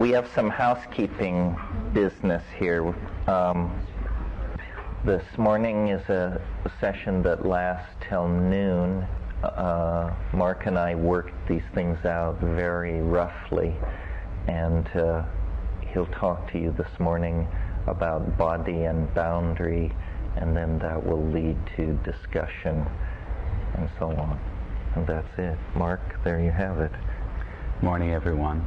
We have some housekeeping business here. This morning is a session that lasts till noon. Mark and I worked these things out very roughly, and he'll talk to you this morning about body and boundary, and then that will lead to discussion and so on. And that's it. Mark, there you have it. Morning, everyone.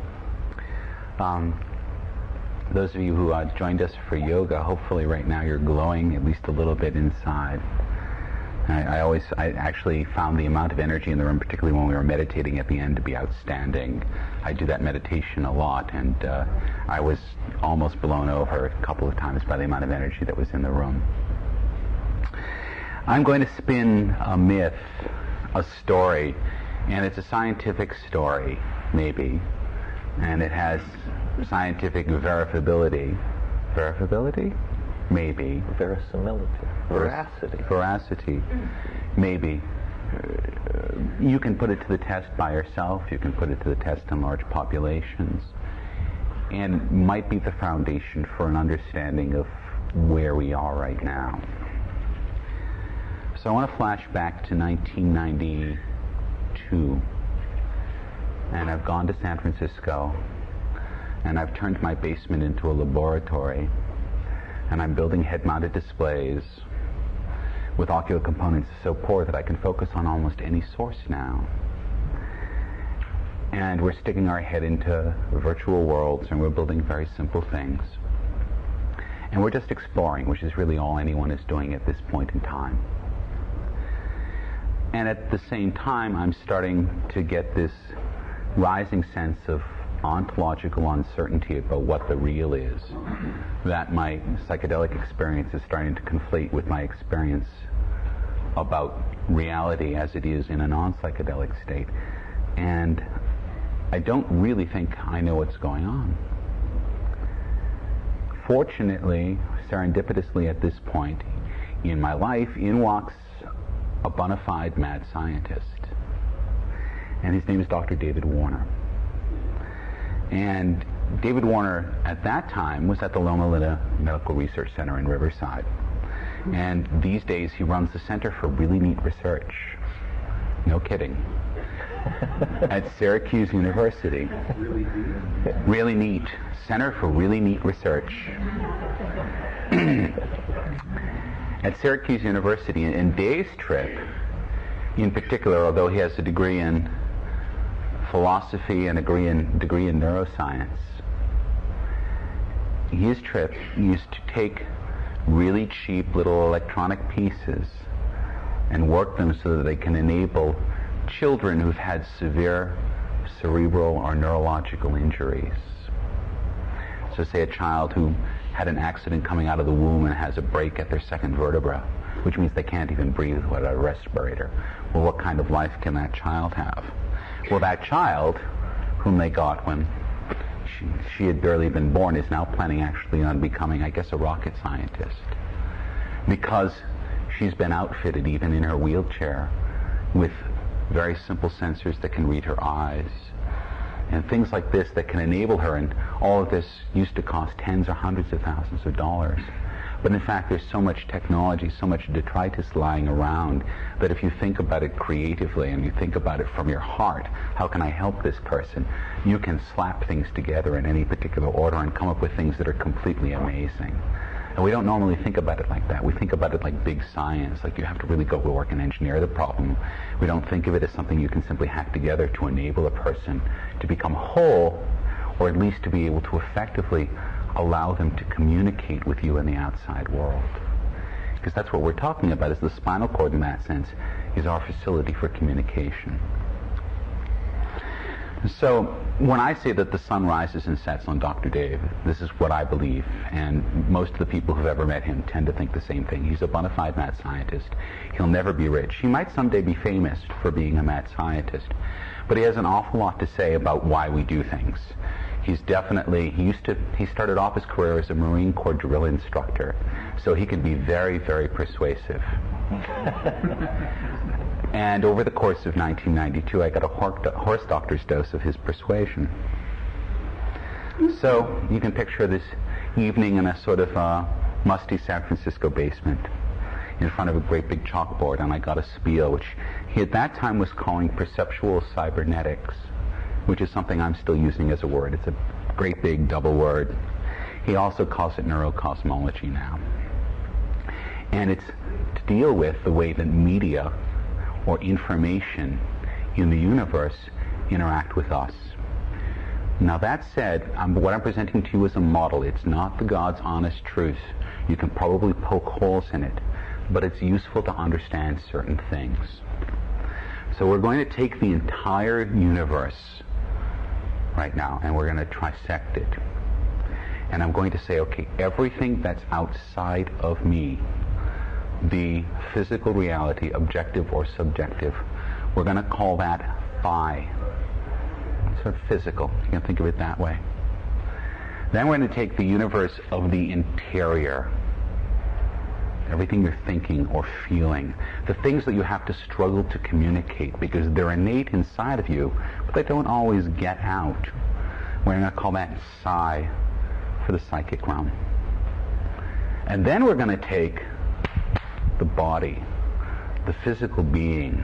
Those of you who joined us for yoga, hopefully right now you're glowing at least a little bit inside. I actually found the amount of energy in the room, particularly when we were meditating at the end, to be outstanding. I do that meditation a lot, and I was almost blown over a couple of times by the amount of energy that was in the room. I'm going to spin a myth, a story, and it's a scientific story, maybe, and it has scientific verifiability. Verifiability? Maybe. Verisimilitude. Veracity. Veracity. Maybe. You can put it to the test by yourself. You can put it to the test in large populations. And might be the foundation for an understanding of where we are right now. So I want to flash back to 1992. And I've gone to San Francisco, and I've turned my basement into a laboratory, and I'm building head-mounted displays with ocular components so poor that I can focus on almost any source now. And we're sticking our head into virtual worlds, and we're building very simple things. And we're just exploring, which is really all anyone is doing at this point in time. And at the same time, I'm starting to get this rising sense of ontological uncertainty about what the real is, that my psychedelic experience is starting to conflate with my experience about reality as it is in a non-psychedelic state. And I don't really think I know what's going on. Fortunately, serendipitously at this point in my life, in walks a bona fide mad scientist. And his name is Dr. David Warner. And David Warner, at that time, was at the Loma Linda Medical Research Center in Riverside. And these days, he runs the Center for Really Neat Research. No kidding. At Syracuse University. Really neat. Center for Really Neat Research. At Syracuse University. And Dave's trip, in particular, although he has a degree in philosophy and a degree in neuroscience, his trip used to take really cheap little electronic pieces and work them so that they can enable children who've had severe cerebral or neurological injuries. So say a child who had an accident coming out of the womb and has a break at their second vertebra, which means they can't even breathe without a respirator. Well, what kind of life can that child have? Well, that child, whom they got when she had barely been born, is now planning actually on becoming, I guess, a rocket scientist. Because she's been outfitted, even in her wheelchair, with very simple sensors that can read her eyes, and things like this that can enable her, and all of this used to cost tens or hundreds of thousands of dollars. But in fact, there's so much technology, so much detritus lying around, that if you think about it creatively and you think about it from your heart, how can I help this person? You can slap things together in any particular order and come up with things that are completely amazing. And we don't normally think about it like that. We think about it like big science, like you have to really go to work and engineer the problem. We don't think of it as something you can simply hack together to enable a person to become whole, or at least to be able to effectively allow them to communicate with you in the outside world. Because that's what we're talking about, is the spinal cord in that sense is our facility for communication. So when I say that the sun rises and sets on Dr. Dave, this is what I believe, and most of the people who've ever met him tend to think the same thing. He's a bona fide mad scientist. He'll never be rich. He might someday be famous for being a mad scientist, but he has an awful lot to say about why we do things. He's definitely, he started off his career as a Marine Corps drill instructor, so he can be very, very persuasive. And over the course of 1992, I got a horse doctor's dose of his persuasion. So you can picture this evening in a sort of musty San Francisco basement in front of a great big chalkboard, and I got a spiel, which he at that time was calling perceptual cybernetics, which is something I'm still using as a word. It's a great big double word. He also calls it neurocosmology now. And it's to deal with the way that media or information in the universe interact with us. Now that said, what I'm presenting to you is a model. It's not the God's honest truth. You can probably poke holes in it, but it's useful to understand certain things. So we're going to take the entire universe right now, and we're going to trisect it. And I'm going to say, okay, everything that's outside of me, the physical reality, objective or subjective, we're going to call that phi. Sort of physical. You can think of it that way. Then we're going to take the universe of the interior. Everything you're thinking or feeling. The things that you have to struggle to communicate because they're innate inside of you, but they don't always get out. We're going to call that psi for the psychic realm. And then we're going to take the body, the physical being,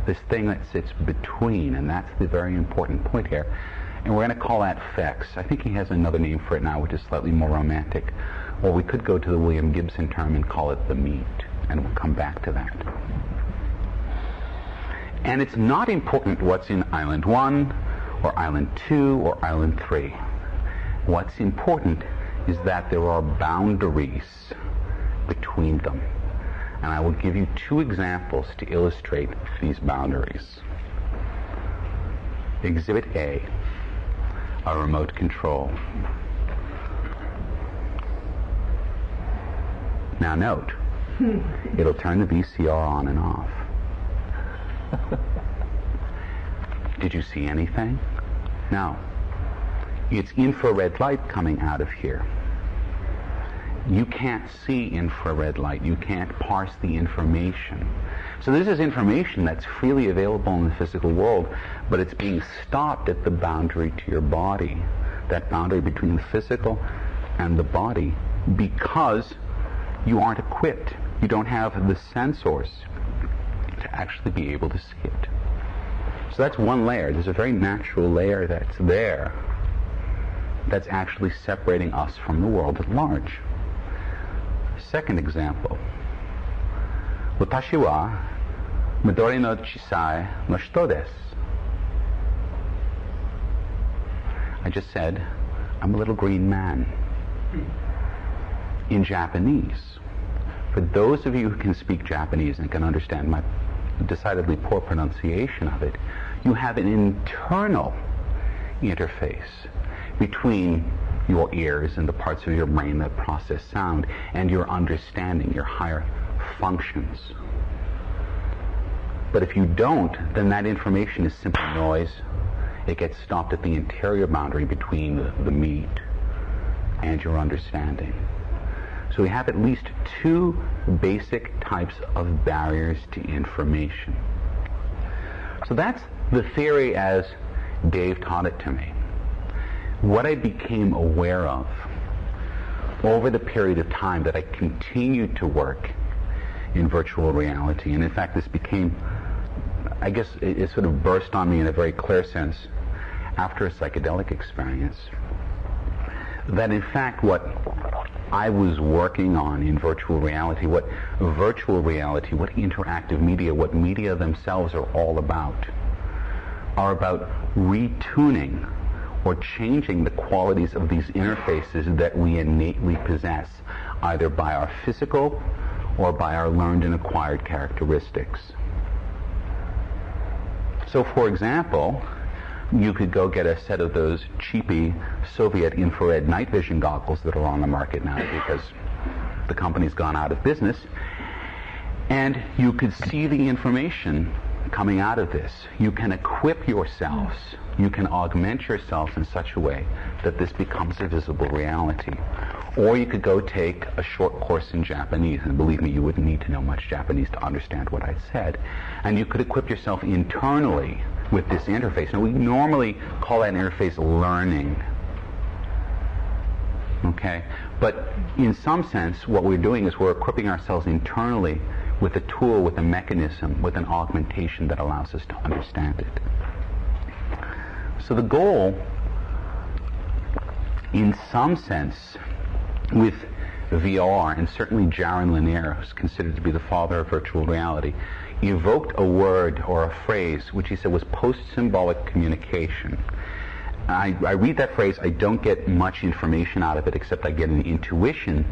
this thing that sits between, and that's the very important point here. And we're going to call that fex. I think he has another name for it now, which is slightly more romantic. Or we could go to the William Gibson term and call it the meat, and we'll come back to that. And it's not important what's in Island 1, or Island 2, or Island 3. What's important is that there are boundaries between them. And I will give you 2 examples to illustrate these boundaries. Exhibit A, a remote control. Now note, it'll turn the VCR on and off. Did you see anything? No. It's infrared light coming out of here. You can't see infrared light. You can't parse the information. So this is information that's freely available in the physical world, but it's being stopped at the boundary to your body, that boundary between the physical and the body, because you aren't equipped. You don't have the sensors to actually be able to see it. So that's one layer. There's a very natural layer that's there that's actually separating us from the world at large. Second example. Watashi wa midori no chisai no shito desu. I just said, I'm a little green man. In Japanese, for those of you who can speak Japanese and can understand my decidedly poor pronunciation of it, you have an internal interface between your ears and the parts of your brain that process sound and your understanding, your higher functions. But if you don't, then that information is simple noise. It gets stopped at the interior boundary between the meat and your understanding. So we have at least 2 basic types of barriers to information. So that's the theory as Dave taught it to me. What I became aware of over the period of time that I continued to work in virtual reality, and in fact this became, I guess it sort of burst on me in a very clear sense after a psychedelic experience, that in fact what I was working on in virtual reality, what interactive media, what media themselves are all about, are about retuning or changing the qualities of these interfaces that we innately possess, either by our physical or by our learned and acquired characteristics. So for example, you could go get a set of those cheapy Soviet infrared night vision goggles that are on the market now because the company's gone out of business, and you could see the information coming out of this. You can equip yourselves, you can augment yourselves in such a way that this becomes a visible reality. Or you could go take a short course in Japanese, and believe me, you wouldn't need to know much Japanese to understand what I said, and you could equip yourself internally with this interface. Now we normally call that interface learning. Okay? But in some sense, what we're doing is we're equipping ourselves internally with a tool, with a mechanism, with an augmentation that allows us to understand it. So the goal, in some sense, with VR, and certainly Jaron Lanier, who's considered to be the father of virtual reality, evoked a word or a phrase which he said was post-symbolic communication. I read that phrase, I don't get much information out of it except I get an intuition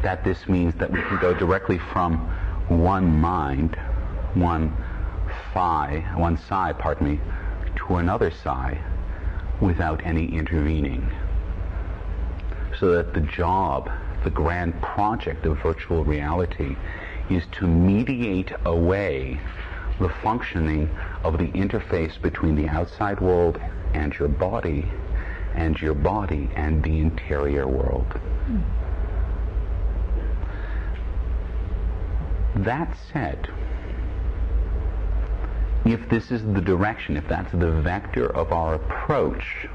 that this means that we can go directly from one mind, one psi, to another psi without any intervening. So that the job, the grand project of virtual reality is to mediate away the functioning of the interface between the outside world and your body and the interior world. That said, if this is the direction, if that's the vector of our approach,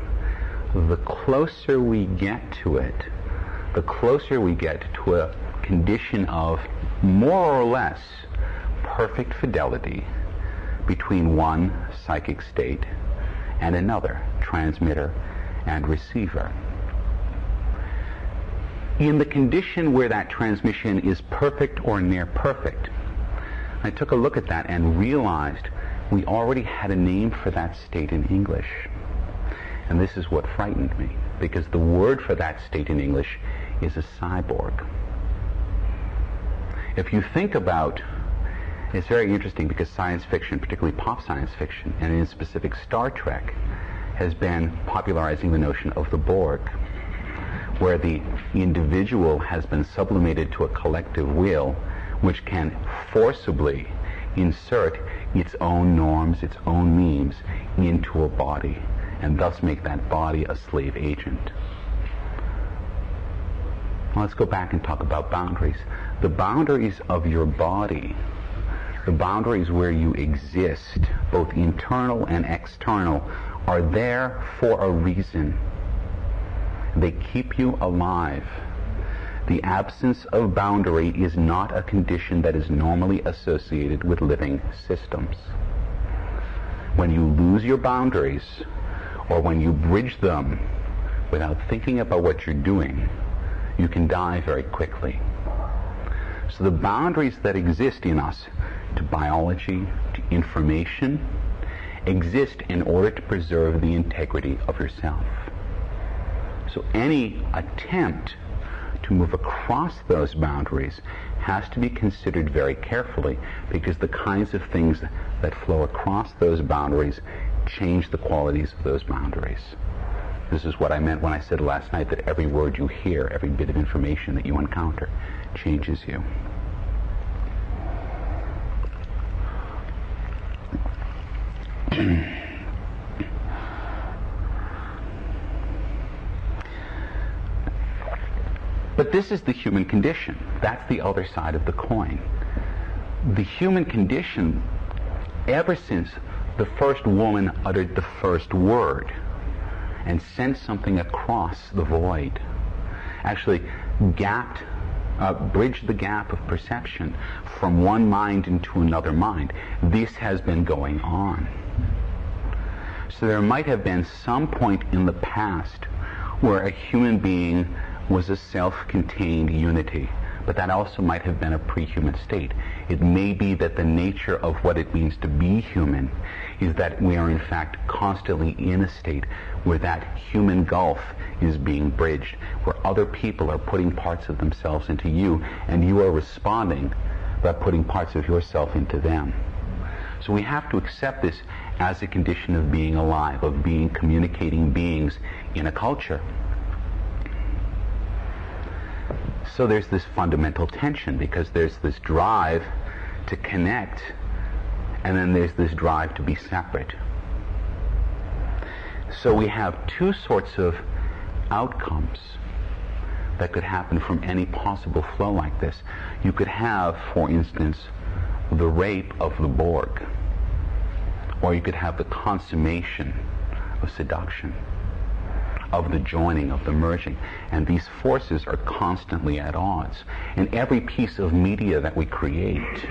the closer we get to it, the closer we get to a condition of more or less perfect fidelity between one psychic state and another, transmitter and receiver. In the condition where that transmission is perfect or near perfect, I took a look at that and realized we already had a name for that state in English. And this is what frightened me, because the word for that state in English is a cyborg. If you think about, it's very interesting because science fiction, particularly pop science fiction, and in specific Star Trek, has been popularizing the notion of the Borg, where the individual has been sublimated to a collective will which can forcibly insert its own norms, its own memes into a body, and thus make that body a slave agent. Well, let's go back and talk about boundaries. The boundaries of your body, the boundaries where you exist, both internal and external, are there for a reason. They keep you alive. The absence of boundary is not a condition that is normally associated with living systems. When you lose your boundaries, or when you bridge them without thinking about what you're doing, you can die very quickly. So the boundaries that exist in us to biology, to information, exist in order to preserve the integrity of yourself. So any attempt to move across those boundaries has to be considered very carefully, because the kinds of things that flow across those boundaries change the qualities of those boundaries. This is what I meant when I said last night that every word you hear, every bit of information that you encounter, changes you. But this is the human condition. That's the other side of the coin. The human condition, ever since the first woman uttered the first word and sent something across the void, actually bridged the gap of perception from one mind into another mind. This has been going on. So there might have been some point in the past where a human being was a self-contained unity, but that also might have been a pre-human state. It may be that the nature of what it means to be human is that we are in fact constantly in a state where that human gulf is being bridged, where other people are putting parts of themselves into you, and you are responding by putting parts of yourself into them. So we have to accept this as a condition of being alive, of being communicating beings in a culture. So there's this fundamental tension, because there's this drive to connect, and then there's this drive to be separate. So we have two sorts of outcomes that could happen from any possible flow like this. You could have, for instance, the rape of the Borg, or you could have the consummation of seduction. of the joining, of the merging. And these forces are constantly at odds. In every piece of media that we create,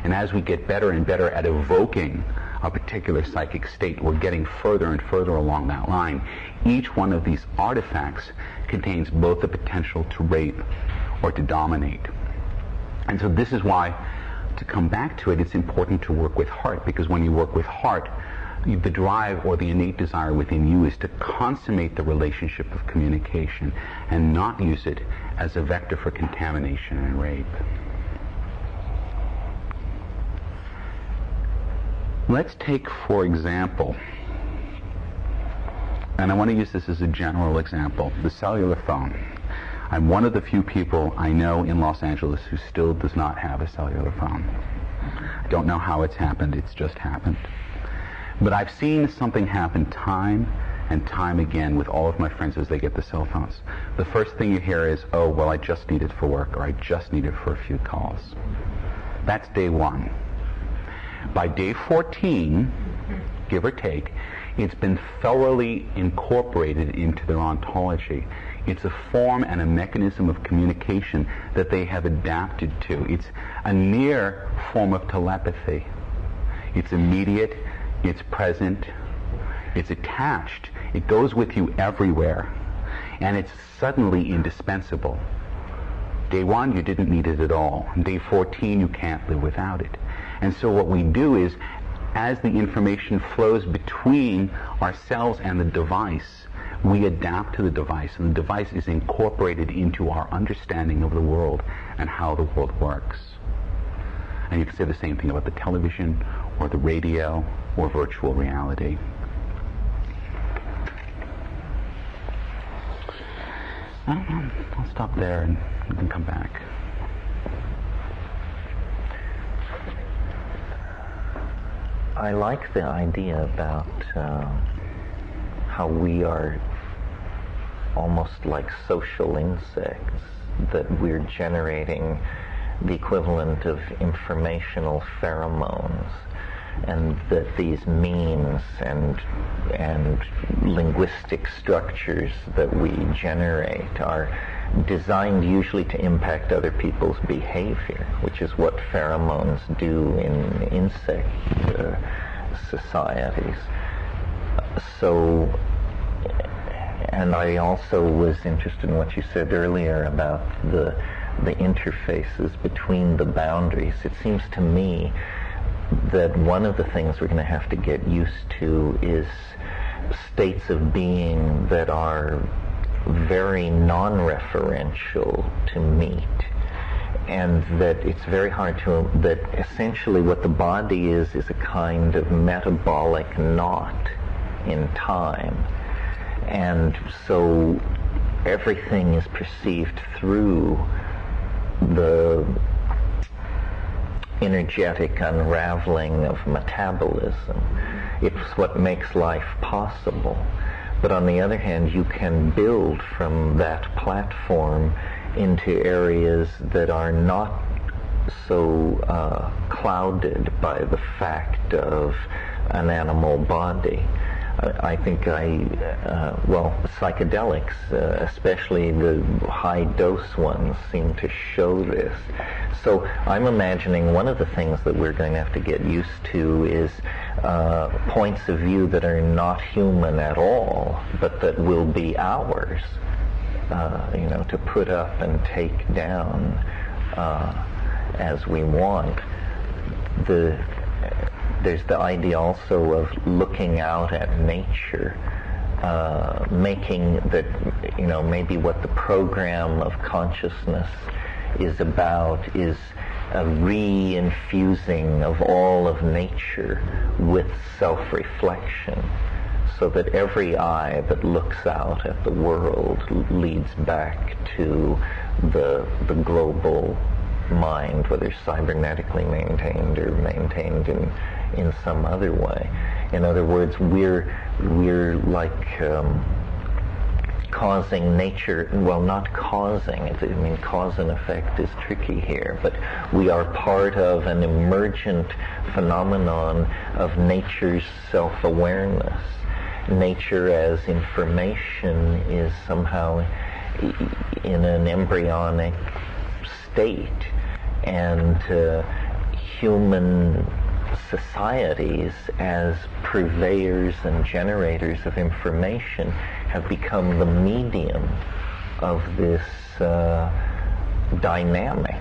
and as we get better and better at evoking a particular psychic state, we're getting further and further along that line. Each one of these artifacts contains both the potential to rape or to dominate. And so this is why, to come back to it, it's important to work with heart, because when you work with heart, the drive or the innate desire within you is to consummate the relationship of communication and not use it as a vector for contamination and rape. Let's take, for example, and I want to use this as a general example, the cellular phone. I'm one of the few people I know in Los Angeles who still does not have a cellular phone. I don't know how it's happened, it's just happened. But I've seen something happen time and time again with all of my friends as they get the cell phones. The first thing you hear is, oh, well, I just need it for work, or I just need it for a few calls. That's day one. By day 14, give or take, it's been thoroughly incorporated into their ontology. It's a form and a mechanism of communication that they have adapted to. It's a near form of telepathy. It's immediate, it's present, it's attached, it goes with you everywhere, and it's suddenly indispensable. Day 1, you didn't need it at all. Day 14, you can't live without it. And so what we do is, as the information flows between ourselves and the device, we adapt to the device, and the device is incorporated into our understanding of the world and how the world works. And you can say the same thing about the television or the radio or virtual reality. I'll stop there and you can come back. I like the idea about how we are almost like social insects, that we're generating the equivalent of informational pheromones, and that these memes and linguistic structures that we generate are designed usually to impact other people's behavior, which is what pheromones do in insect societies. So, and I also was interested in what you said earlier about the interfaces between the boundaries. It seems to me that one of the things we're going to have to get used to is states of being that are very non-referential to meat, and that it's very hard to, that essentially what the body is a kind of metabolic knot in time, and so everything is perceived through the energetic unraveling of metabolism. It's what makes life possible. But on the other hand, you can build from that platform into areas that are not so clouded by the fact of an animal body. I think psychedelics, especially the high-dose ones, seem to show this. So I'm imagining one of the things that we're going to have to get used to is points of view that are not human at all, but that will be ours, to put up and take down as we want. There's the idea also of looking out at nature, making that, maybe what the program of consciousness is about is a re-infusing of all of nature with self-reflection, so that every eye that looks out at the world leads back to the global mind, whether cybernetically maintained or maintained in some other way. In other words, we're like causing nature, well, not causing, cause and effect is tricky here, but we are part of an emergent phenomenon of nature's self-awareness. nature as information is somehow in an embryonic state, and human societies as purveyors and generators of information have become the medium of this dynamic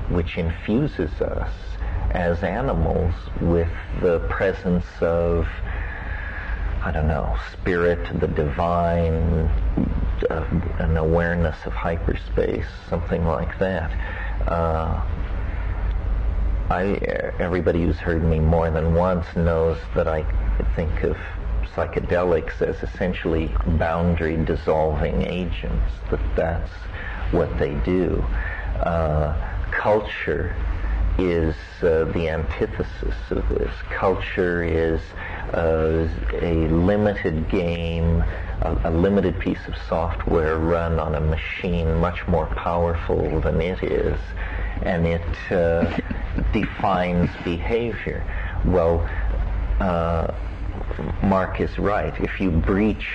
which infuses us as animals with the presence of, I don't know, spirit, the divine, an awareness of hyperspace, something like that. Everybody who's heard me more than once knows that I think of psychedelics as essentially boundary dissolving agents, that's what they do. Culture is the antithesis of this. Culture is a limited game, a limited piece of software run on a machine much more powerful than it is, and it defines behavior. Well, Mark is right. If you breach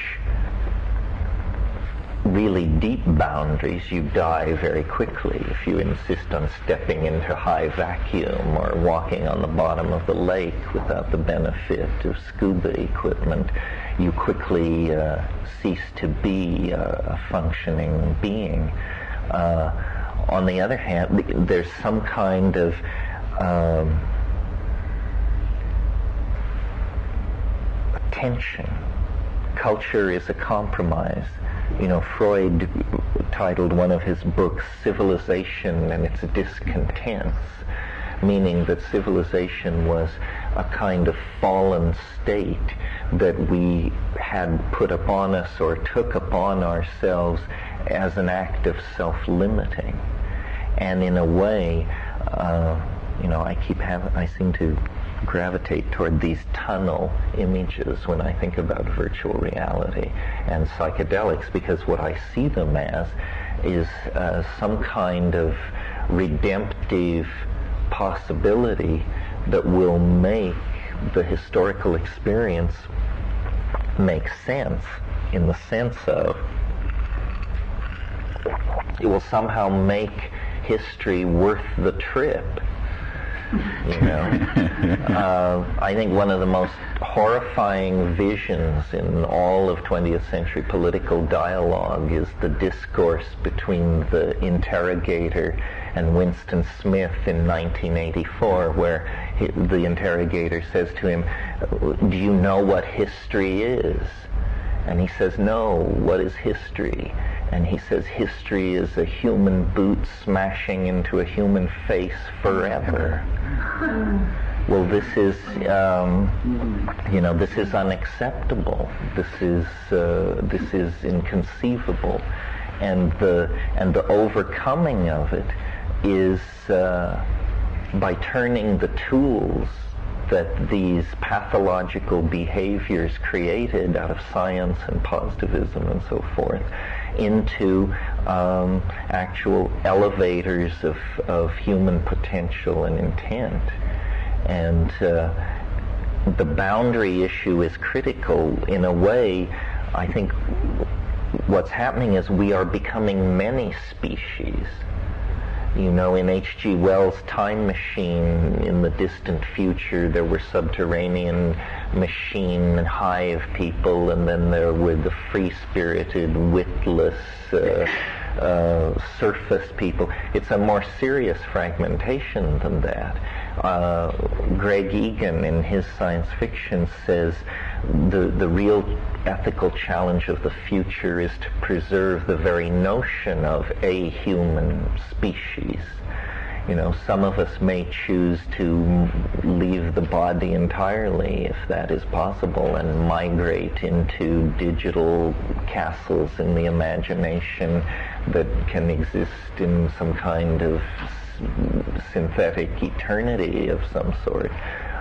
really deep boundaries, you die very quickly. If you insist on stepping into high vacuum or walking on the bottom of the lake without the benefit of scuba equipment, you quickly cease to be a functioning being. On the other hand, there's some kind of tension. Culture is a compromise. You know, Freud titled one of his books Civilization and Its Discontents, meaning that civilization was a kind of fallen state that we had put upon us or took upon ourselves as an act of self-limiting. And in a way, I seem to gravitate toward these tunnel images when I think about virtual reality and psychedelics, because what I see them as is some kind of redemptive possibility that will make the historical experience make sense, in the sense of it will somehow make history worth the trip. You know, I think one of the most horrifying visions in all of 20th century political dialogue is the discourse between the interrogator and Winston Smith in 1984, where the interrogator says to him, "Do you know what history is?" And he says, "No, what is history?" And he says, "History is a human boot smashing into a human face forever." Well, this is, this is unacceptable. This is inconceivable, and the overcoming of it is by turning the tools that these pathological behaviors created out of science and positivism and so forth into actual elevators of human potential and intent. And the boundary issue is critical. In a way, I think what's happening is we are becoming many species. You know, in H.G. Wells' Time Machine, in the distant future, there were subterranean machine and hive people, and then there were the free-spirited, witless, surface people. It's a more serious fragmentation than that. Greg Egan, in his science fiction, says the real ethical challenge of the future is to preserve the very notion of a human species. You know, some of us may choose to leave the body entirely, if that is possible, and migrate into digital castles in the imagination that can exist in some kind of synthetic eternity of some sort.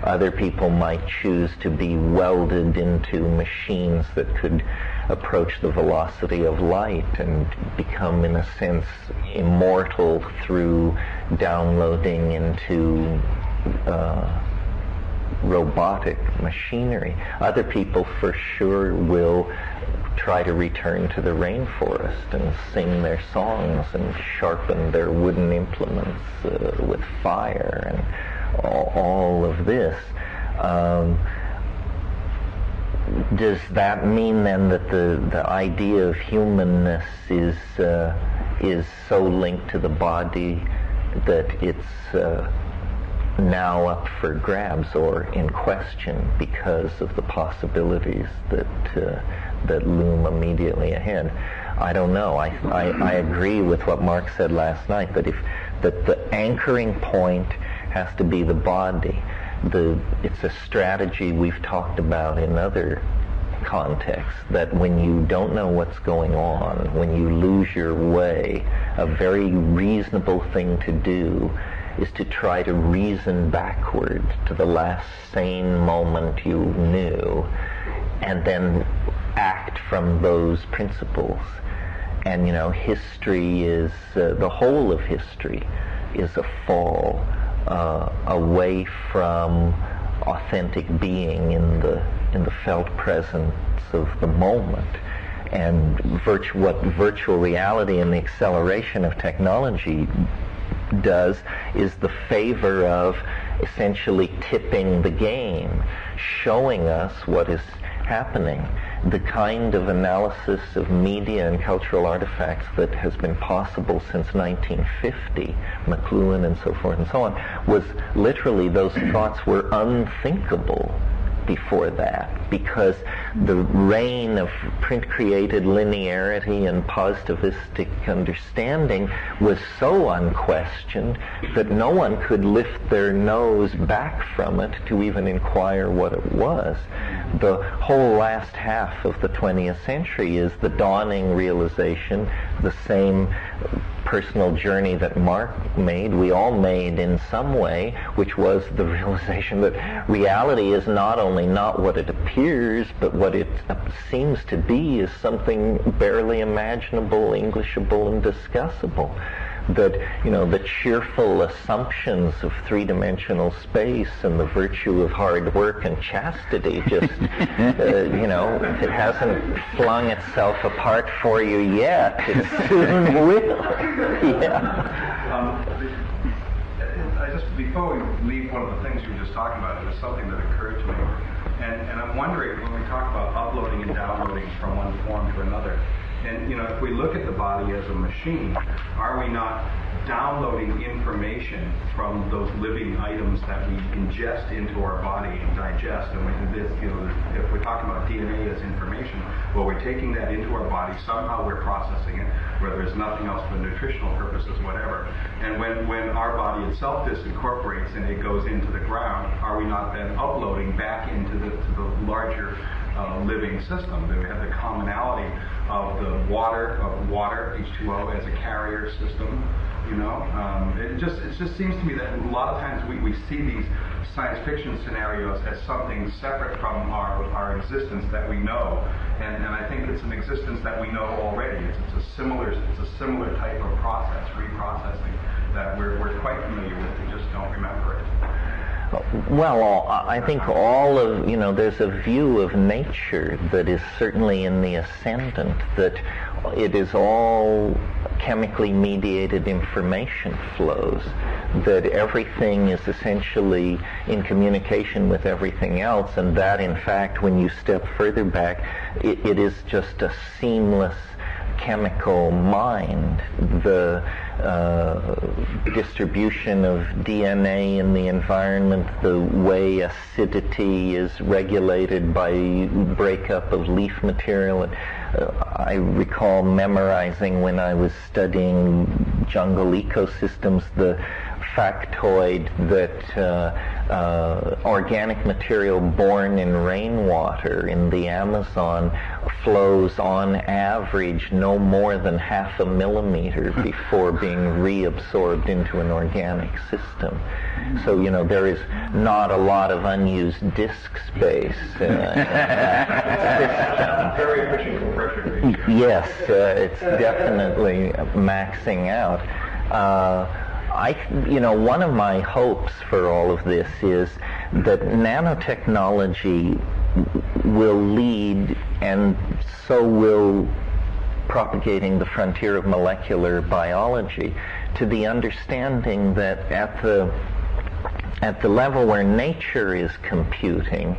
Other people might choose to be welded into machines that could approach the velocity of light and become, in a sense, immortal through downloading into robotic machinery. Other people for sure will try to return to the rainforest and sing their songs and sharpen their wooden implements with fire and all of this. Does that mean then that the idea of humanness is so linked to the body that it's now up for grabs or in question because of the possibilities that loom immediately ahead? I don't know. I agree with what Mark said last night, that the anchoring point has to be the body. It's a strategy we've talked about in other contexts, that when you don't know what's going on, when you lose your way, a very reasonable thing to do is to try to reason backward to the last sane moment you knew, and then act from those principles. And history is the whole of history is a fall away from authentic being in the felt presence of the moment. And what virtual reality and the acceleration of technology does is the favor of essentially tipping the game, showing us what is happening. The kind of analysis of media and cultural artifacts that has been possible since 1950, McLuhan and so forth and so on, was literally, those thoughts were unthinkable before that, because the reign of print-created linearity and positivistic understanding was so unquestioned that no one could lift their nose back from it to even inquire what it was. The whole last half of the 20th century is the dawning realization, the same personal journey that Mark made, we all made in some way, which was the realization that reality is not only not what it appears, but what it seems to be is something barely imaginable, Englishable, and discussable. That, the cheerful assumptions of three-dimensional space and the virtue of hard work and chastity just, if it hasn't flung itself apart for you yet, it soon will. Before we leave one of the things you were just talking about, it was something that occurred to me. And I'm wondering, when we talk about uploading and downloading from one form to another, and if we look at the body as a machine, are we not downloading information from those living items that we ingest into our body and digest? And if we're talking about DNA as information, well, we're taking that into our body, somehow we're processing it, whether it's nothing else for nutritional purposes, whatever. And when our body itself disincorporates and it goes into the ground, are we not then uploading back into the larger living system? That we have the commonality of the water, H2O, as a carrier system. It just seems to me that a lot of times we see these science fiction scenarios as something separate from our existence that we know, and I think it's an existence that we know already. It's a similar type of process, reprocessing, that we're quite familiar with. We just don't remember it. Well, I think all of, there's a view of nature that is certainly in the ascendant, that it is all chemically mediated information flows, that everything is essentially in communication with everything else, and that, in fact, when you step further back, it is just a seamless chemical mind. The distribution of DNA in the environment, the way acidity is regulated by breakup of leaf material. I recall memorizing when I was studying jungle ecosystems the factoid that organic material born in rainwater in the Amazon flows on average no more than 0.5 millimeter before being reabsorbed into an organic system. So, there is not a lot of unused disk space in that system. Very efficient compression. Yes, it's definitely maxing out. One of my hopes for all of this is that nanotechnology will lead, and so will propagating the frontier of molecular biology, to the understanding that at the level where nature is computing,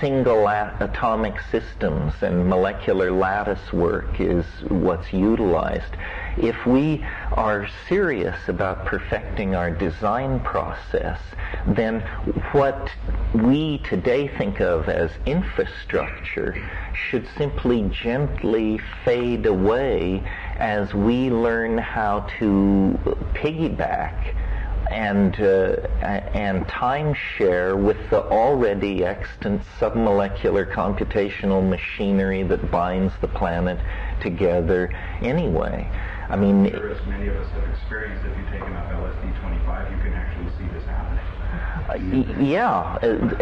single atomic systems and molecular lattice work is what's utilized. If we are serious about perfecting our design process, then what we today think of as infrastructure should simply gently fade away as we learn how to piggyback and timeshare with the already extant submolecular computational machinery that binds the planet together anyway. I mean, as many of us have experienced, if you take enough LSD 25, you can actually see this happening.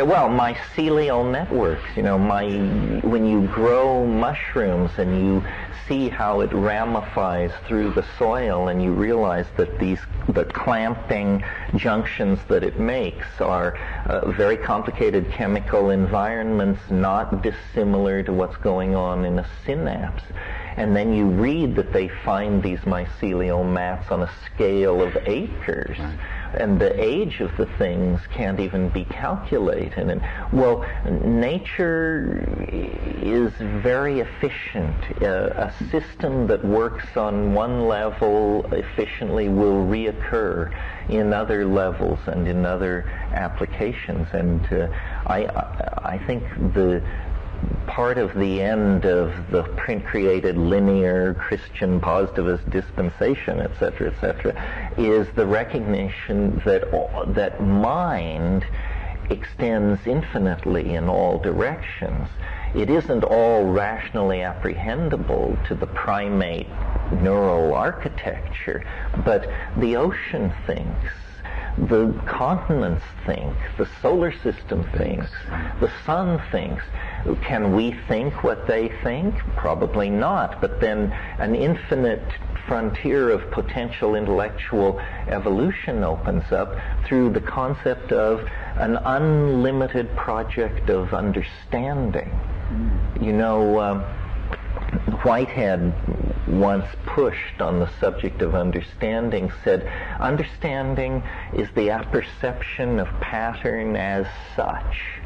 Well, mycelial networks, when you grow mushrooms and you see how it ramifies through the soil, and you realize that the clamping junctions that it makes are very complicated chemical environments, not dissimilar to what's going on in a synapse. And then you read that they find these mycelial mats on a scale of acres. Right. And the age of the things can't even be calculated. And, well, nature is very efficient. A system that works on one level efficiently will reoccur in other levels and in other applications. And I think the part of the end of the print-created linear Christian positivist dispensation, etc., is the recognition that mind extends infinitely in all directions. It isn't all rationally apprehendable to the primate neural architecture, but the ocean thinks, the continents think, the solar system thinks, the sun thinks. Can we think what they think? Probably not. But then an infinite frontier of potential intellectual evolution opens up through the concept of an unlimited project of understanding. Whitehead once pushed on the subject of understanding, said, understanding is the apperception of pattern as such.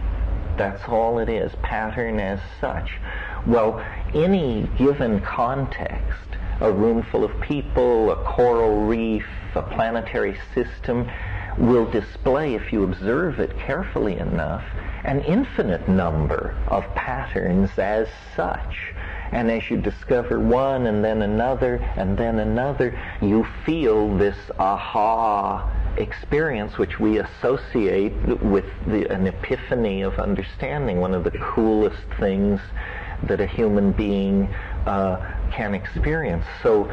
That's all it is, pattern as such. Well, any given context, a room full of people, a coral reef, a planetary system, will display, if you observe it carefully enough, an infinite number of patterns as such. And as you discover one and then another and then another, you feel this aha experience which we associate with an epiphany of understanding, one of the coolest things that a human being can experience. So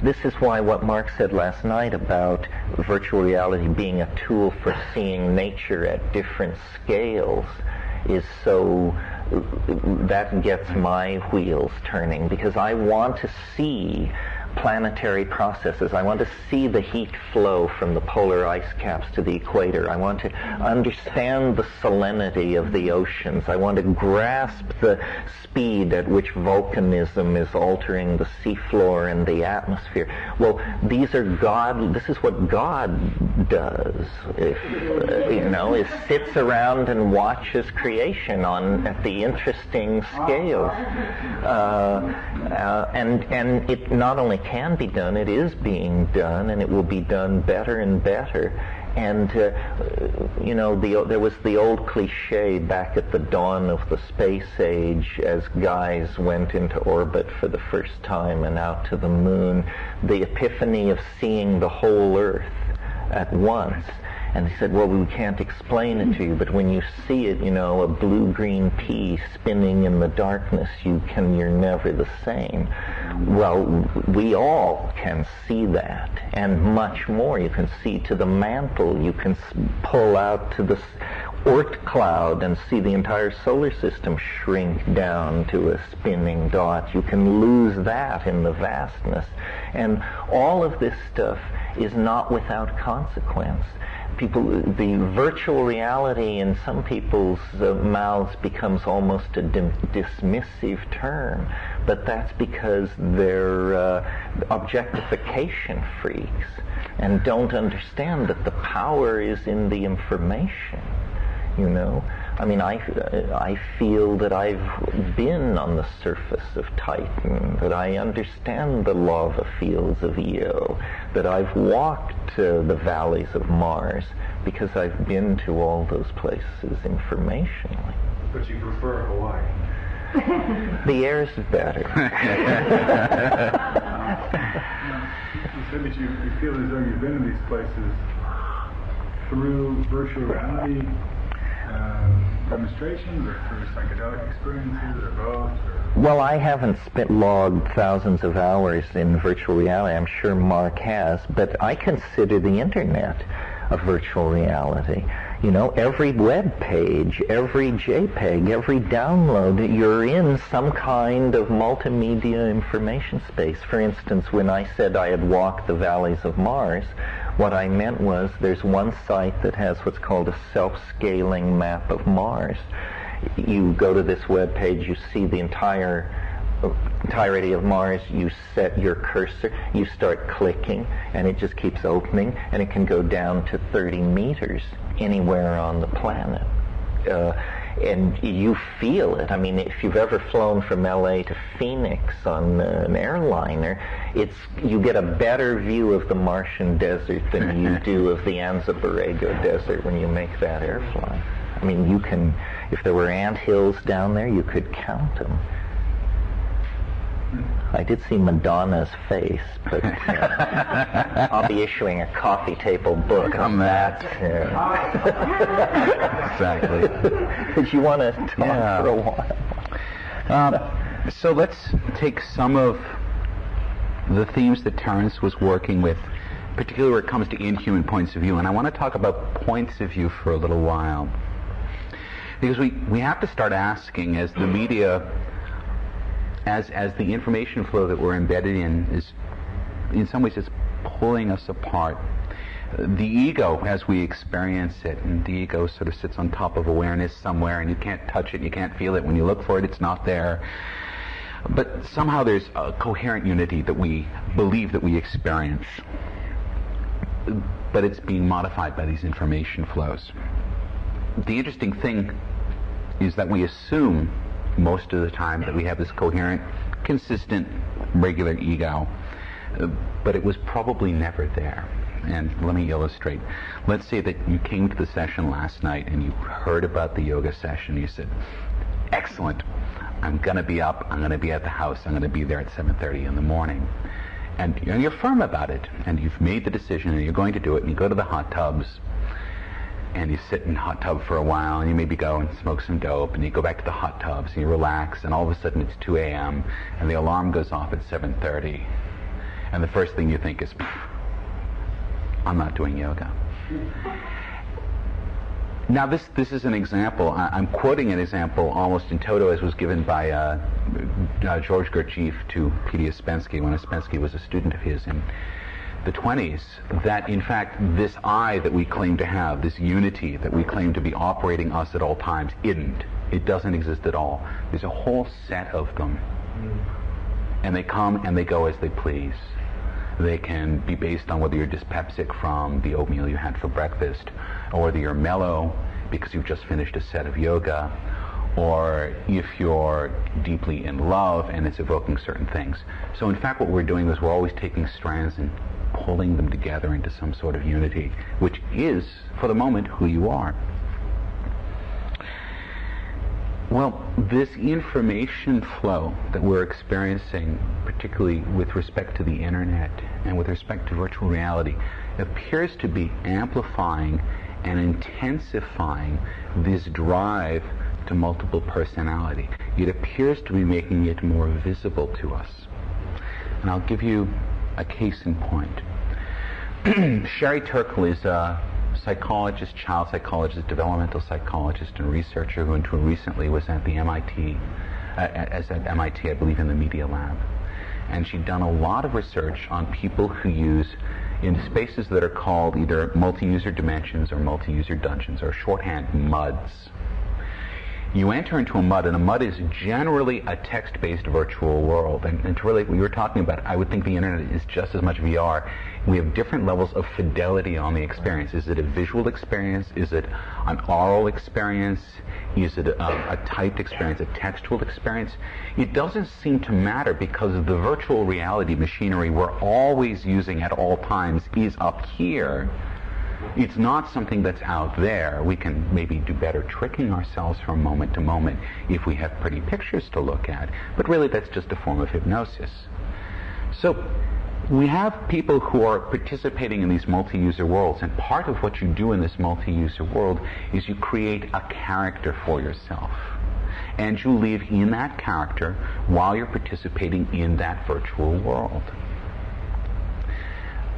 this is why what Mark said last night about virtual reality being a tool for seeing nature at different scales is so, that gets my wheels turning, because I want to see planetary processes. I want to see the heat flow from the polar ice caps to the equator. I want to understand the salinity of the oceans. I want to grasp the speed at which volcanism is altering the seafloor and the atmosphere. Well, these are God. This is what God does. Is sits around and watches creation at the interesting scales. And it not only can be done, it is being done, and it will be done better and better. And there was the old cliche back at the dawn of the space age, as guys went into orbit for the first time and out to the moon, the epiphany of seeing the whole Earth at once. And they said, well, we can't explain it to you, but when you see it, a blue-green pea spinning in the darkness, you're never the same. Well, we all can see that, and much more. You can see to the mantle. You can pull out to the Oort cloud and see the entire solar system shrink down to a spinning dot. You can lose that in the vastness. And all of this stuff is not without consequence. The virtual reality in some people's mouths becomes almost a dismissive term, but that's because they're objectification freaks and don't understand that the power is in the information. You know, I mean, I feel that I've been on the surface of Titan, that I understand the lava fields of Io, that I've walked the valleys of Mars, because I've been to all those places informationally. But you prefer Hawaii. The air's better. You said that you feel as though you've been to these places through virtual reality demonstrations, or through psychedelic experiences, or both? Or? Well, I haven't logged thousands of hours in virtual reality. I'm sure Mark has, but I consider the internet a virtual reality. You know, every web page, every JPEG, every download, you're in some kind of multimedia information space. For instance, when I said I had walked the valleys of Mars, what I meant was there's one site that has what's called a self-scaling map of Mars. You go to this web page, you see the entirety of Mars, you set your cursor, you start clicking, and it just keeps opening, and it can go down to 30 meters anywhere on the planet. And you feel it. I mean, if you've ever flown from LA to Phoenix on an airliner, you get a better view of the Martian desert than you do of the Anza Borrego desert when you make that air flight. I mean, you can, if there were ant hills down there, you could count them. I did see Madonna's face, but I'll be issuing a coffee table book on that. Exactly. Did you want to talk for a while? So let's take some of the themes that Terence was working with, particularly where it comes to inhuman points of view. And I want to talk about points of view for a little while. Because we have to start asking, as the media, as the information flow that we're embedded in is, in some ways, is pulling us apart. The ego, as we experience it, and the ego sort of sits on top of awareness somewhere, and you can't touch it, you can't feel it. When you look for it, it's not there. But somehow there's a coherent unity that we believe that we experience. But it's being modified by these information flows. The interesting thing is that we assume most of the time that we have this coherent, consistent, regular ego, but it was probably never there. And let me illustrate. Let's say that you came to the session last night and you heard about the yoga session. You said, excellent, I'm going to be up, I'm going to be at the house, I'm going to be there at 7:30 in the morning. And you're firm about it, and you've made the decision, and you're going to do it, and you go to the hot tubs, and you sit in the hot tub for a while, and you maybe go and smoke some dope, and you go back to the hot tubs, and you relax, and all of a sudden it's 2 a.m., and the alarm goes off at 7:30. And the first thing you think is, I'm not doing yoga. Now this is an example. I'm quoting an example almost in toto as was given by George Gurdjieff to Peasce when Ouspensky was a student of his in the 20s, that in fact this I that we claim to have, this unity that we claim to be operating us at all times, isn't. It doesn't exist at all. There's a whole set of them. And they come and they go as they please. They can be based on whether you're dyspeptic from the oatmeal you had for breakfast, or whether you're mellow because you've just finished a set of yoga, or if you're deeply in love and it's evoking certain things. So in fact what we're doing is we're always taking strands and pulling them together into some sort of unity, which is, for the moment, who you are. Well, this information flow that we're experiencing, particularly with respect to the internet and with respect to virtual reality, appears to be amplifying and intensifying this drive to multiple personality. It appears to be making it more visible to us. And I'll give you a case in point. Sherry Turkle is a psychologist, child psychologist, developmental psychologist, and researcher who until recently was at the MIT, I believe, in the Media Lab. And she'd done a lot of research on people who use in spaces that are called either multi-user dimensions or multi-user dungeons, or shorthand MUDs. You enter into a MUD, and a MUD is generally a text-based virtual world. And to relate what you were talking about, I would think the internet is just as much VR. We have different levels of fidelity on the experience. Is it a visual experience? Is it an oral experience? Is it a typed experience, a textual experience? It doesn't seem to matter, because the virtual reality machinery we're always using at all times is up here. It's not something that's out there. We can maybe do better tricking ourselves from moment to moment if we have pretty pictures to look at, but really that's just a form of hypnosis. So we have people who are participating in these multi-user worlds, and part of what you do in this multi-user world is you create a character for yourself. And you live in that character while you're participating in that virtual world.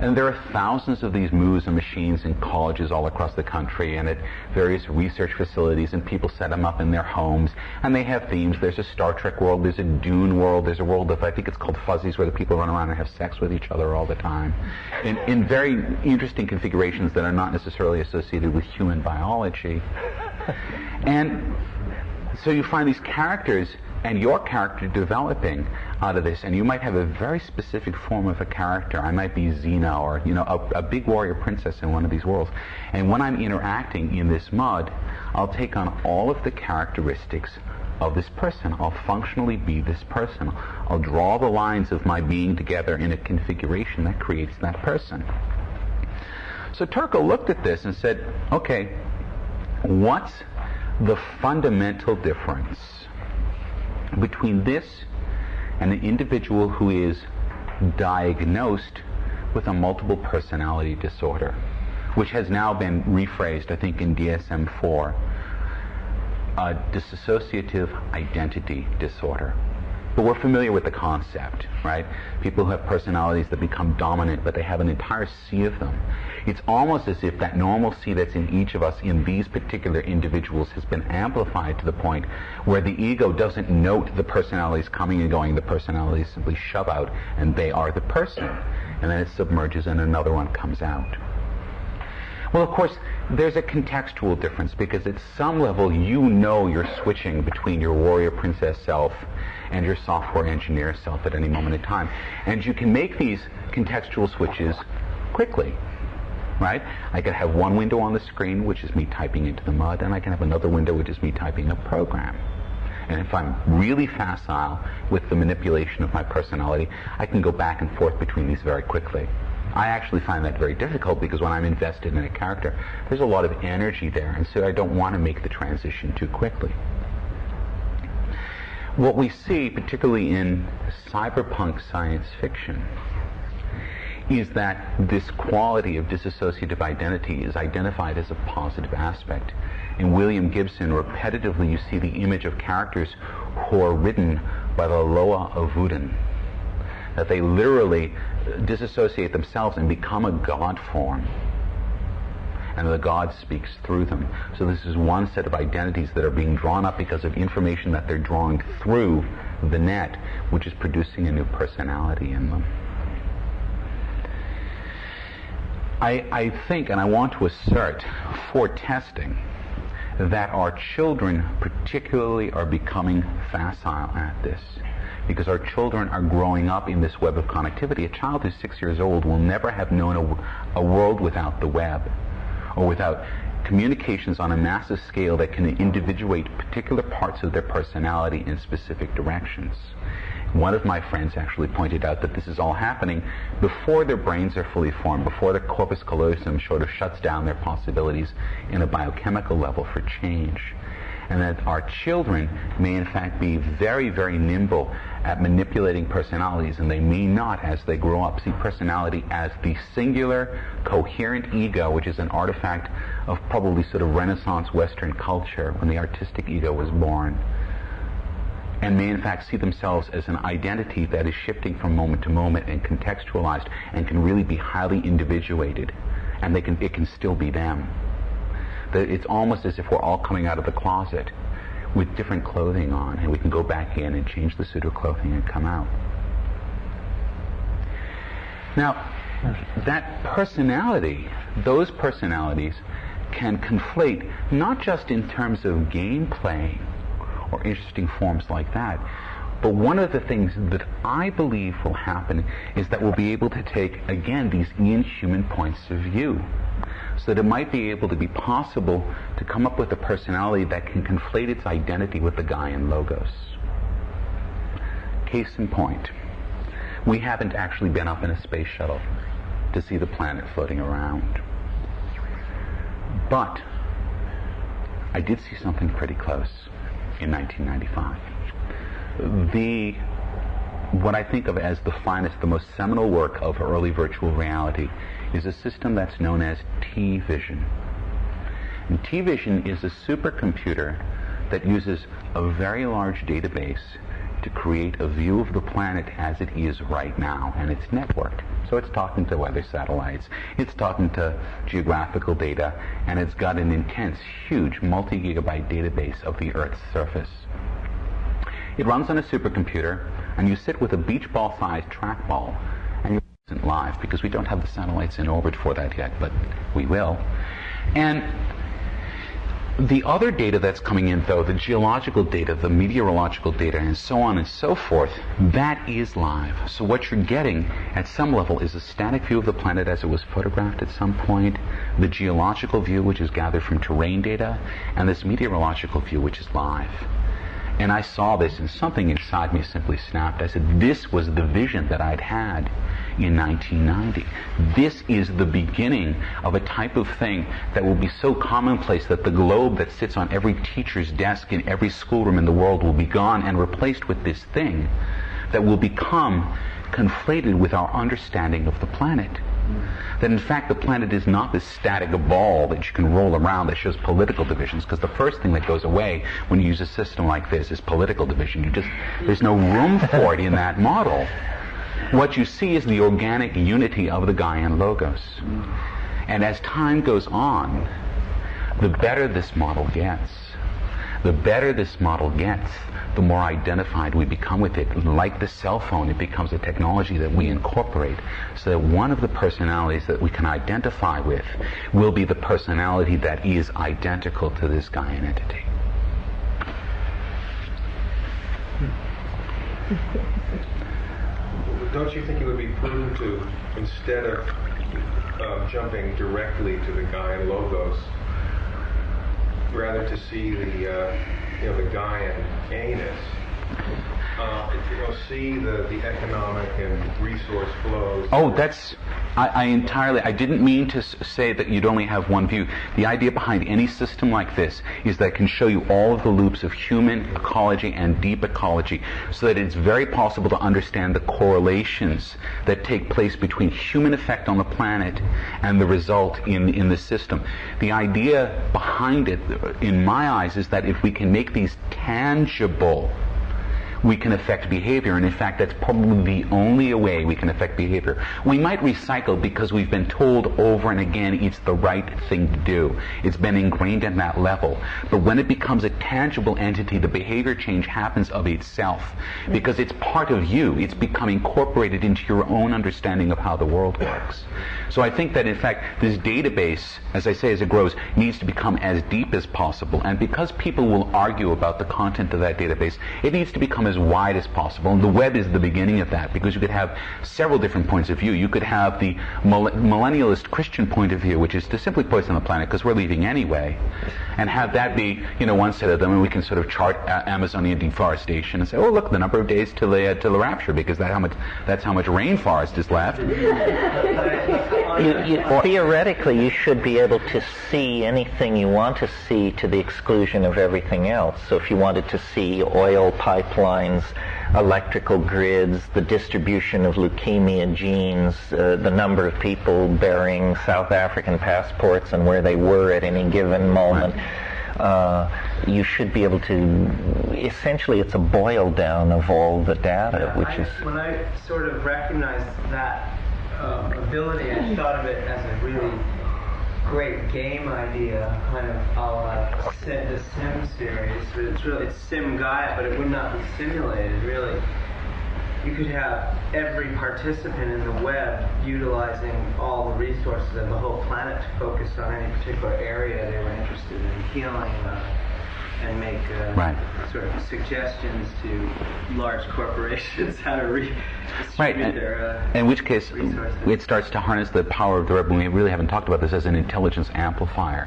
And there are thousands of these moves and machines in colleges all across the country and at various research facilities, and people set them up in their homes, and they have themes. There's a Star Trek world, there's a Dune world, there's a world of, I think it's called Fuzzies, where the people run around and have sex with each other all the time, in very interesting configurations that are not necessarily associated with human biology. And so you find these characters and your character developing out of this, and you might have a very specific form of a character. I might be Xena, or a big warrior princess in one of these worlds. And when I'm interacting in this MUD, I'll take on all of the characteristics of this person. I'll functionally be this person. I'll draw the lines of my being together in a configuration that creates that person. So Turco looked at this and said, okay, what's the fundamental difference between this and an individual who is diagnosed with a multiple personality disorder, which has now been rephrased, I think, in DSM-4, a dissociative identity disorder. But we're familiar with the concept, right? People who have personalities that become dominant, but they have an entire sea of them. It's almost as if that normalcy that's in each of us in these particular individuals has been amplified to the point where the ego doesn't note the personalities coming and going. The personalities simply shove out, and they are the person. And then it submerges and another one comes out. Well, of course, there's a contextual difference, because at some level you're switching between your warrior princess self and your software engineer self at any moment in time. And you can make these contextual switches quickly, right? I can have one window on the screen, which is me typing into the MUD, and I can have another window, which is me typing a program. And if I'm really facile with the manipulation of my personality, I can go back and forth between these very quickly. I actually find that very difficult, because when I'm invested in a character, there's a lot of energy there, and so I don't want to make the transition too quickly. What we see, particularly in cyberpunk science fiction, is that this quality of dissociative identity is identified as a positive aspect. In William Gibson, repetitively you see the image of characters who are ridden by the Loa of Voodoo, that they literally disassociate themselves and become a god form, and the god speaks through them. So this is one set of identities that are being drawn up because of information that they're drawing through the net, which is producing a new personality in them. I think, and I want to assert for testing, that our children particularly are becoming facile at this, because our children are growing up in this web of connectivity. A child who's 6 years old will never have known a world without the web, or without communications on a massive scale that can individuate particular parts of their personality in specific directions. One of my friends actually pointed out that this is all happening before their brains are fully formed, before the corpus callosum sort of shuts down their possibilities in a biochemical level for change. And that our children may in fact be very, very nimble at manipulating personalities, and they may not, as they grow up, see personality as the singular, coherent ego, which is an artifact of probably sort of Renaissance Western culture when the artistic ego was born, and may in fact see themselves as an identity that is shifting from moment to moment and contextualized and can really be highly individuated and it can still be them. It's almost as if we're all coming out of the closet with different clothing on, and we can go back in and change the suit of clothing and come out. Now, that personality, those personalities can conflate not just in terms of gameplay or interesting forms like that, but one of the things that I believe will happen is that we'll be able to take, again, these inhuman points of view. So that it might be able to be possible to come up with a personality that can conflate its identity with the Gaian logos. Case in point, we haven't actually been up in a space shuttle to see the planet floating around. But I did see something pretty close in 1995. What I think of as the finest, the most seminal work of early virtual reality is a system that's known as T-Vision. And T-Vision is a supercomputer that uses a very large database to create a view of the planet as it is right now, and it's networked. So it's talking to weather satellites, it's talking to geographical data, and it's got an intense, huge, multi-gigabyte database of the Earth's surface. It runs on a supercomputer, and you sit with a beach ball-sized trackball, and you're isn't live because we don't have the satellites in orbit for that yet, but we will. And the other data that's coming in, though, the geological data, the meteorological data, and so on and so forth, that is live. So what you're getting at some level is a static view of the planet as it was photographed at some point, the geological view, which is gathered from terrain data, and this meteorological view, which is live. And I saw this, and something inside me simply snapped. I said, this was the vision that I'd had in 1990. This is the beginning of a type of thing that will be so commonplace that the globe that sits on every teacher's desk in every schoolroom in the world will be gone and replaced with this thing that will become conflated with our understanding of the planet. That in fact the planet is not this static ball that you can roll around that shows political divisions, because the first thing that goes away when you use a system like this is political division. There's no room for it in that model. What you see is the organic unity of the Gaian logos. And as time goes on, the better this model gets. The better this model gets, the more identified we become with it. Like the cell phone, it becomes a technology that we incorporate, so that one of the personalities that we can identify with will be the personality that is identical to this Gaian entity. Don't you think it would be prudent to, instead of jumping directly to the Gaian logos, rather to see the Gaian anus, see the economic and resource flows? Oh, I didn't mean to say that you'd only have one view. The idea behind any system like this is that it can show you all of the loops of human ecology and deep ecology, so that it's very possible to understand the correlations that take place between human effect on the planet and the result in the system. The idea behind it, in my eyes, is that if we can make these tangible, we can affect behavior, and in fact that's probably the only way we can affect behavior. We might recycle because we've been told over and again it's the right thing to do. It's been ingrained at that level. But when it becomes a tangible entity, the behavior change happens of itself, because it's part of you. It's become incorporated into your own understanding of how the world works. So I think that in fact this database, as I say, as it grows, needs to become as deep as possible, and because people will argue about the content of that database, it needs to become as wide as possible. And the web is the beginning of that, because you could have several different points of view. You could have the millennialist Christian point of view, which is to simply poison the planet because we're leaving anyway, and have that be one set of them, and we can sort of chart Amazonian deforestation and say, oh look, the number of days till the rapture, because that's how much rainforest is left. Theoretically, you should be able to see anything you want to see to the exclusion of everything else. So if you wanted to see oil pipelines, electrical grids, the distribution of leukemia genes, the number of people bearing South African passports and where they were at any given moment, you should be able to, essentially it's a boil down of all the data, When I sort of recognized that ability, I thought of it as a really great game idea, kind of a la the Sim series. It's Sim Gaia, but it would not be simulated, really. You could have every participant in the web utilizing all the resources of the whole planet to focus on any particular area they were interested in healing, and make sort of suggestions to large corporations how to distribute their in which case resources. It starts to harness the power of the web. We really haven't talked about this as an intelligence amplifier,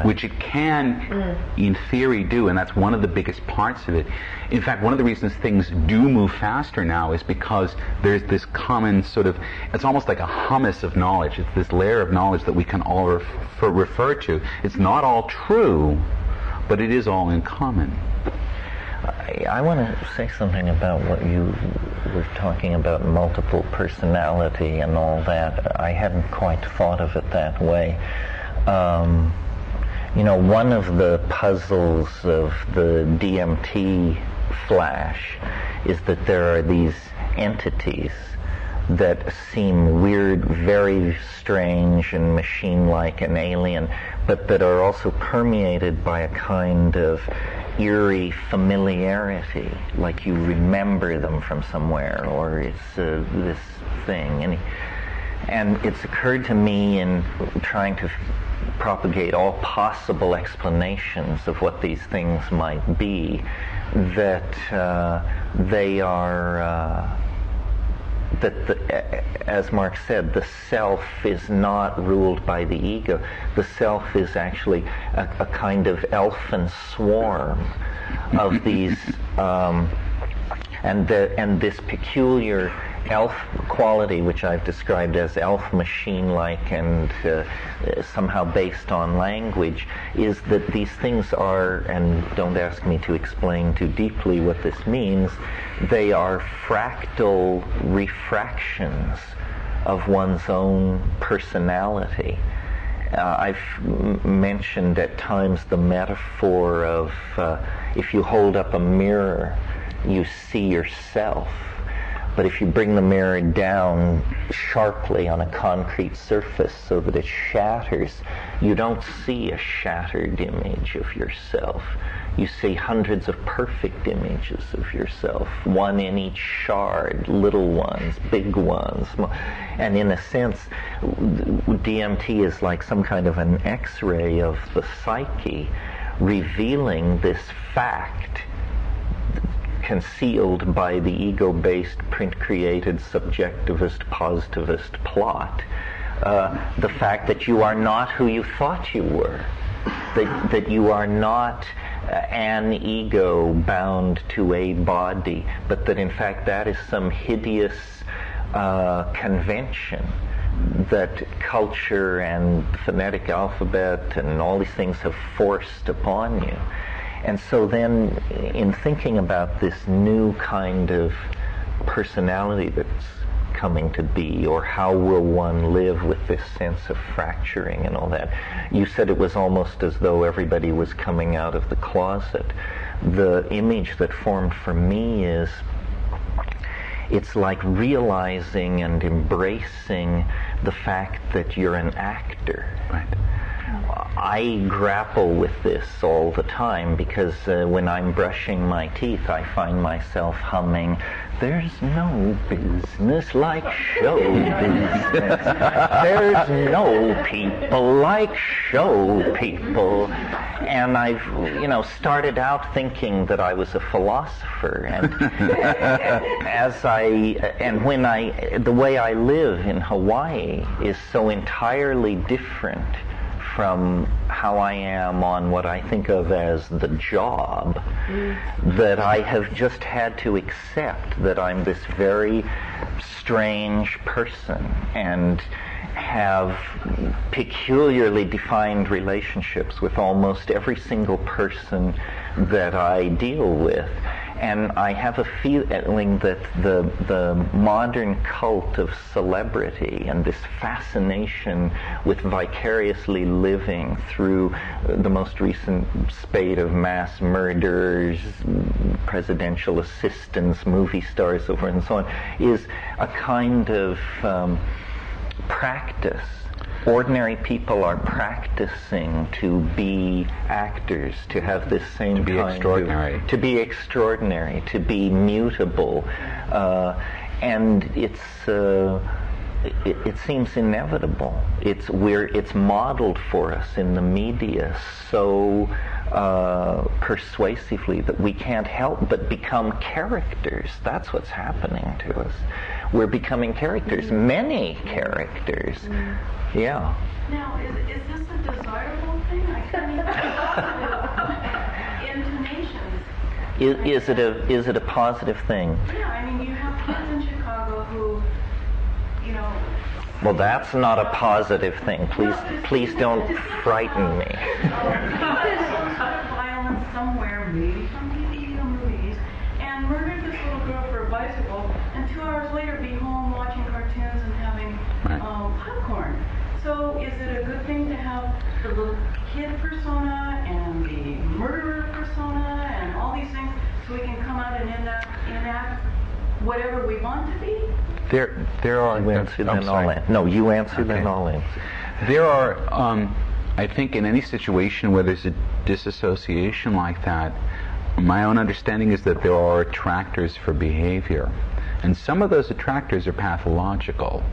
which it can, in theory, do, and that's one of the biggest parts of it. In fact, one of the reasons things do move faster now is because there's this common sort of, it's almost like a hummus of knowledge. It's this layer of knowledge that we can all refer to. It's not all true, but it is all in common. I want to say something about what you were talking about, multiple personality and all that. I hadn't quite thought of it that way. One of the puzzles of the DMT flash is that there are these entities that seem weird, very strange and machine-like and alien, but that are also permeated by a kind of eerie familiarity, like you remember them from somewhere, or it's this thing. And it's occurred to me in trying to propagate all possible explanations of what these things might be, that they are as Mark said, the self is not ruled by the ego. The self is actually a kind of elfin swarm of these, and this peculiar elf quality, which I've described as elf machine-like and somehow based on language, is that these things are, and don't ask me to explain too deeply what this means, they are fractal refractions of one's own personality. I've mentioned at times the metaphor of if you hold up a mirror, you see yourself. But if you bring the mirror down sharply on a concrete surface so that it shatters, you don't see a shattered image of yourself. You see hundreds of perfect images of yourself, one in each shard, little ones, big ones. And in a sense, DMT is like some kind of an X-ray of the psyche, revealing this fact concealed by the ego-based, print-created, subjectivist, positivist plot. The fact that you are not who you thought you were, that you are not an ego bound to a body, but that in fact that is some hideous convention that culture and phonetic alphabet and all these things have forced upon you. And so then, in thinking about this new kind of personality that's coming to be, or how will one live with this sense of fracturing and all that, you said it was almost as though everybody was coming out of the closet. The image that formed for me is, it's like realizing and embracing the fact that you're an actor. Right. I grapple with this all the time because when I'm brushing my teeth, I find myself humming, "There's no business like show business. There's no people like show people." And I've, started out thinking that I was a philosopher, and the way I live in Hawaii is so entirely different from how I am on what I think of as the job, that I have just had to accept that I'm this very strange person and have peculiarly defined relationships with almost every single person that I deal with. And I have a feeling that the modern cult of celebrity and this fascination with vicariously living through the most recent spate of mass murderers, presidential assistants, movie stars, so forth and so on, is a kind of practice ordinary people are practicing to be actors, to have this same to be kind extraordinary, to be extraordinary, to be mutable, and it seems inevitable. It's modeled for us in the media so persuasively that we can't help but become characters. That's what's happening to us. We're becoming characters, many characters. Yeah. Now, is this a desirable thing? I can't even intonations. Is it a positive thing? Yeah, I mean, you have kids in Chicago who, you know. Well, that's not a positive thing. Please don't frighten me. Violence somewhere, maybe from TV or movies, and murdered this little girl for a bicycle, and 2 hours later be home watching cartoons and having popcorn. So is it a good thing to have the little kid persona and the murderer persona and all these things so we can come out and enact whatever we want to be? There are. You answer, then I'll answer. No, you answer, then I'll answer. There are. I think in any situation where there's a disassociation like that, my own understanding is that there are attractors for behavior, and some of those attractors are pathological.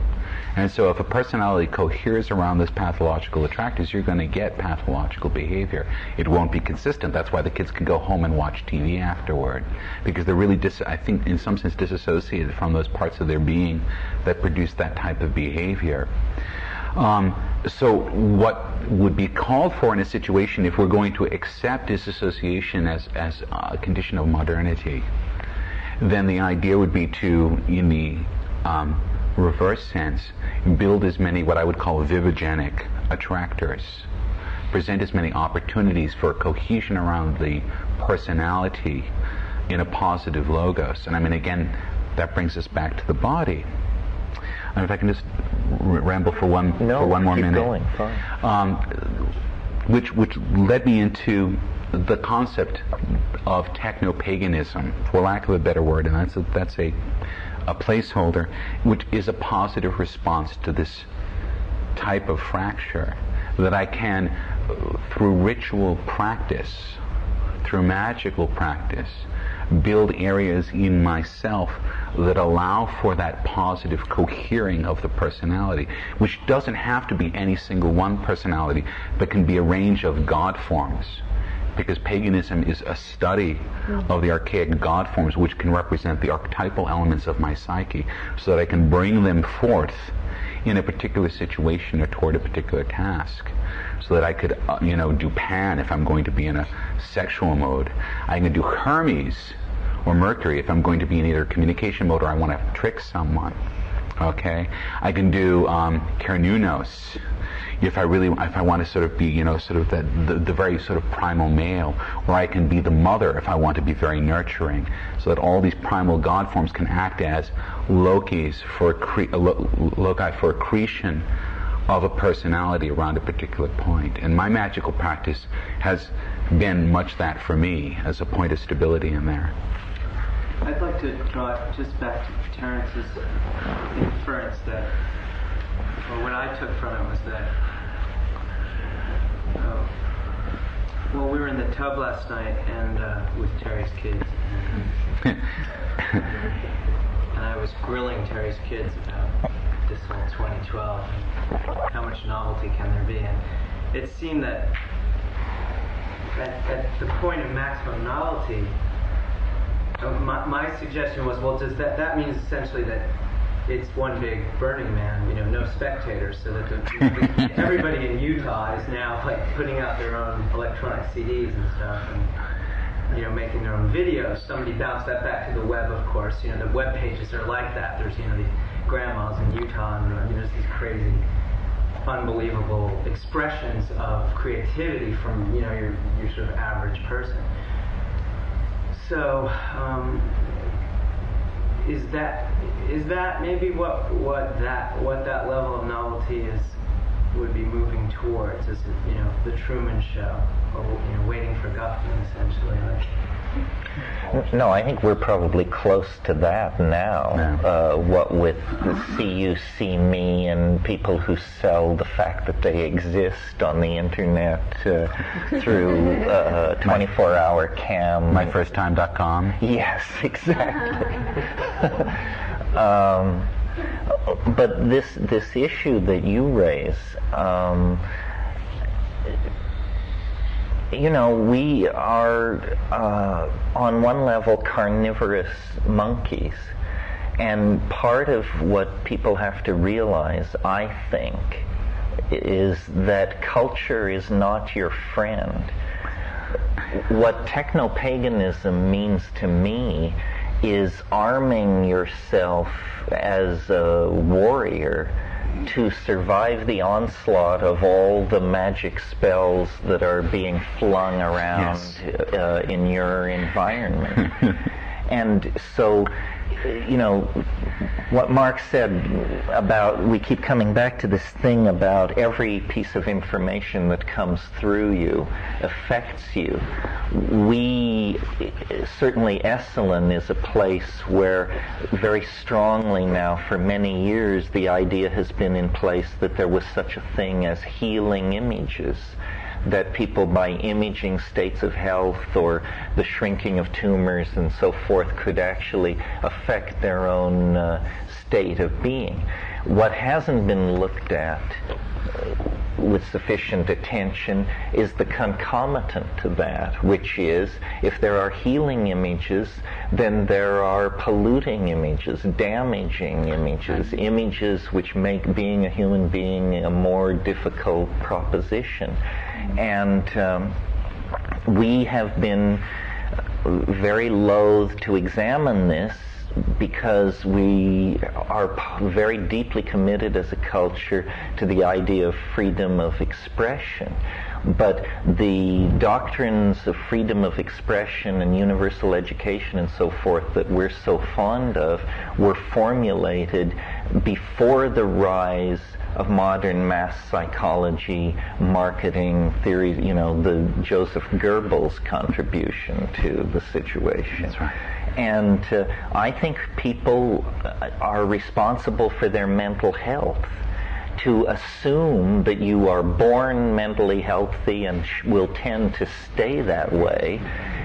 And so if a personality coheres around those pathological attractors, you're going to get pathological behavior. It won't be consistent. That's why the kids can go home and watch TV afterward, because they're really, I think, in some sense disassociated from those parts of their being that produce that type of behavior. So what would be called for in a situation, if we're going to accept disassociation as a condition of modernity, then the idea would be to, in the reverse sense, build as many what I would call vivigenic attractors, present as many opportunities for cohesion around the personality in a positive logos. And I mean, again, that brings us back to the body. And if I can just ramble for one more minute. Going, fine. Which led me into the concept of techno-paganism, for lack of a better word, and that's a placeholder, which is a positive response to this type of fracture, that I can, through ritual practice, through magical practice, build areas in myself that allow for that positive cohering of the personality, which doesn't have to be any single one personality, but can be a range of God forms. Because paganism is a study of the archaic God forms, which can represent the archetypal elements of my psyche, so that I can bring them forth in a particular situation or toward a particular task. So that I could, do Pan if I'm going to be in a sexual mode. I can do Hermes or Mercury if I'm going to be in either communication mode or I want to trick someone. Okay, I can do Cernunnos if I want to sort of be, sort of the very sort of primal male, or I can be the mother if I want to be very nurturing, so that all these primal God forms can act as loci for accretion of a personality around a particular point. And my magical practice has been much that for me, as a point of stability in there. I'd like to draw it just back to Terence's inference that, or what I took from it was that, we were in the tub last night and with Terry's kids, and I was grilling Terry's kids about this whole 2012 and how much novelty can there be, and it seemed that at the point of maximum novelty, my suggestion was, well, does that means essentially that it's one big Burning Man, no spectators, so that everybody in Utah is now like putting out their own electronic CDs and stuff, and making their own videos. Somebody bounced that back to the web, of course. The web pages are like that. There's these grandmas in Utah, and there's these crazy, unbelievable expressions of creativity from your sort of average person. So, is that maybe what that level of novelty would be moving towards? Is it the Truman Show, or waiting for Guffman, essentially? Like, No, I think we're probably close to that now. Yeah. What with see you, see me, and people who sell the fact that they exist on the internet through 24-hour cam. MyFirstTime.com. Yes, exactly. But this issue that you raise, we are, on one level, carnivorous monkeys. And part of what people have to realize, I think, is that culture is not your friend. What techno-paganism means to me is arming yourself as a warrior to survive the onslaught of all the magic spells that are being flung around in your environment. And so, what Mark said about, we keep coming back to this thing about every piece of information that comes through you affects you. Certainly Esalen is a place where very strongly now for many years the idea has been in place that there was such a thing as healing images, that people by imaging states of health or the shrinking of tumors and so forth could actually affect their own state of being. What hasn't been looked at with sufficient attention is the concomitant to that, which is if there are healing images, then there are polluting images, damaging images, images which make being a human being a more difficult proposition. And we have been very loath to examine this because we are very deeply committed as a culture to the idea of freedom of expression. But the doctrines of freedom of expression and universal education and so forth that we're so fond of were formulated before the rise of modern mass psychology, marketing theories, the Joseph Goebbels contribution to the situation. That's right. And I think people are responsible for their mental health. To assume that you are born mentally healthy and will tend to stay that way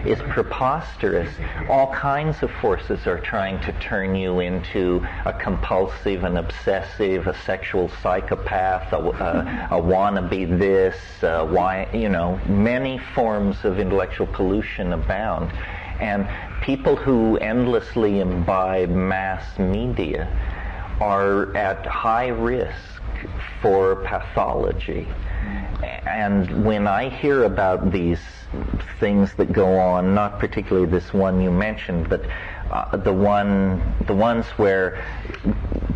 is preposterous. All kinds of forces are trying to turn you into a compulsive, an obsessive, a sexual psychopath, a wannabe this, many forms of intellectual pollution abound. And people who endlessly imbibe mass media are at high risk for pathology. And when I hear about these things that go on, not particularly this one you mentioned, but the ones where